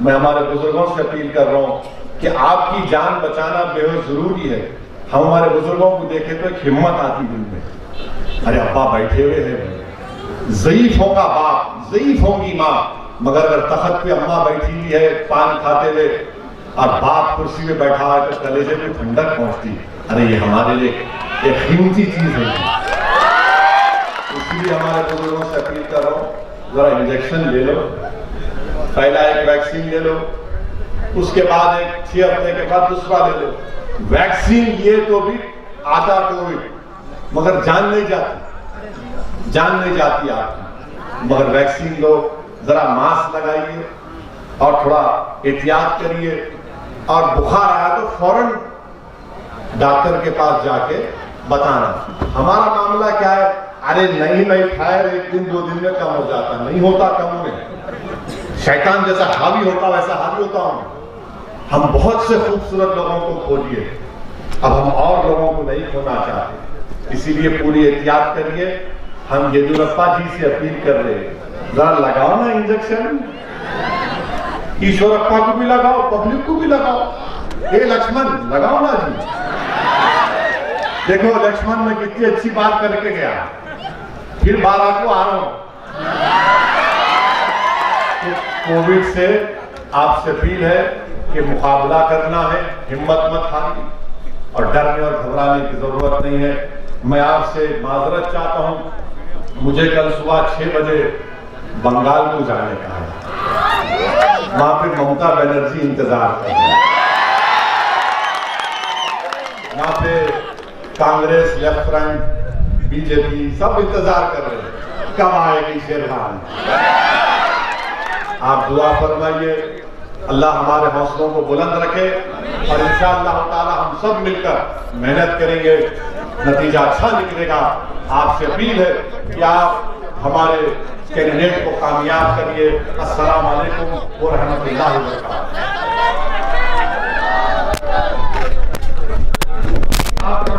मैं हमारे बुजुर्गों से अपील कर रहा हूं कि आपकी जान बचाना बेहद जरूरी है। हम हमारे बुजुर्गों को देखें तो एक हिम्मत आती दिल में, अरे अब्बा बैठे हुए हैं, ज़ईफों का बाप, ज़ईफ होगी माँ, मगर अगर तख्त पे अम्मा बैठी हुई है पान खाते हुए और बाप कुर्सी में बैठा है तो कलेजे में ठंडक पहुंचती। अरे ये हमारे लिए एक कीमती चीज है। इसलिए हमारे बुजुर्गों से अपील कर रहा हूँ, जरा इंजेक्शन ले लो। पहला एक वैक्सीन ले लो, उसके बाद एक 6 हफ्ते के बाद दूसरा ले लो। वैक्सीन लिए तो भी आता कोविड, मगर जान नहीं जाती आपकी। मगर वैक्सीन लो, जरा मास्क लगाइए और थोड़ा एहतियात करिए। और बुखार आया तो फौरन डॉक्टर के पास जाके बताना। हमारा मामला क्या है, अरे नहीं ठायर 1 दिन 2 दिन में कम हो जाता, नहीं होता कम में। शैतान जैसा हावी होता वैसा हावी होता हूं। हम बहुत से खूबसूरत लोगों को खो दिए, अब हम और लोगों को नहीं खोना चाहते। इसीलिए पूरी एहतियात करिए। हम येदियुरप्पा जी से अपील कर रहे हैं, जरा लगाओ ना इंजेक्शन। ईश्वरप्पा को भी लगाओ, पब्लिक को भी लगाओ। ए लक्ष्मण लगाओ ना जी। देखो लक्ष्मण मैं कितनी अच्छी बात करके गया, फिर 12 को आ रहा हूं। तो कोविड से आपसे अपील है कि मुकाबला करना है, हिम्मत मत हारिए और डरने और घबराने की जरूरत नहीं है। मैं आपसे माजरत चाहता हूं, मुझे कल सुबह 6 बजे बंगाल को जाने का है। वहां पे ममता बनर्जी इंतजार कर रही है, वहां पे कांग्रेस, लेफ्ट फ्रंट, बीजेपी सब इंतजार कर रहे हैं कब आएगी शेरखान। आप दुआ फरमाइए, अल्लाह हमारे हौसलों को बुलंद रखे और इंशाअल्लाह ताला हम सब मिलकर मेहनत करेंगे, नतीजा अच्छा निकलेगा। आपसे अपील है कि आप हमारे कैंडिडेट को कामयाब करिए। अस्सलाम वालेकुम व रहमतुल्लाहि व बरकातहू।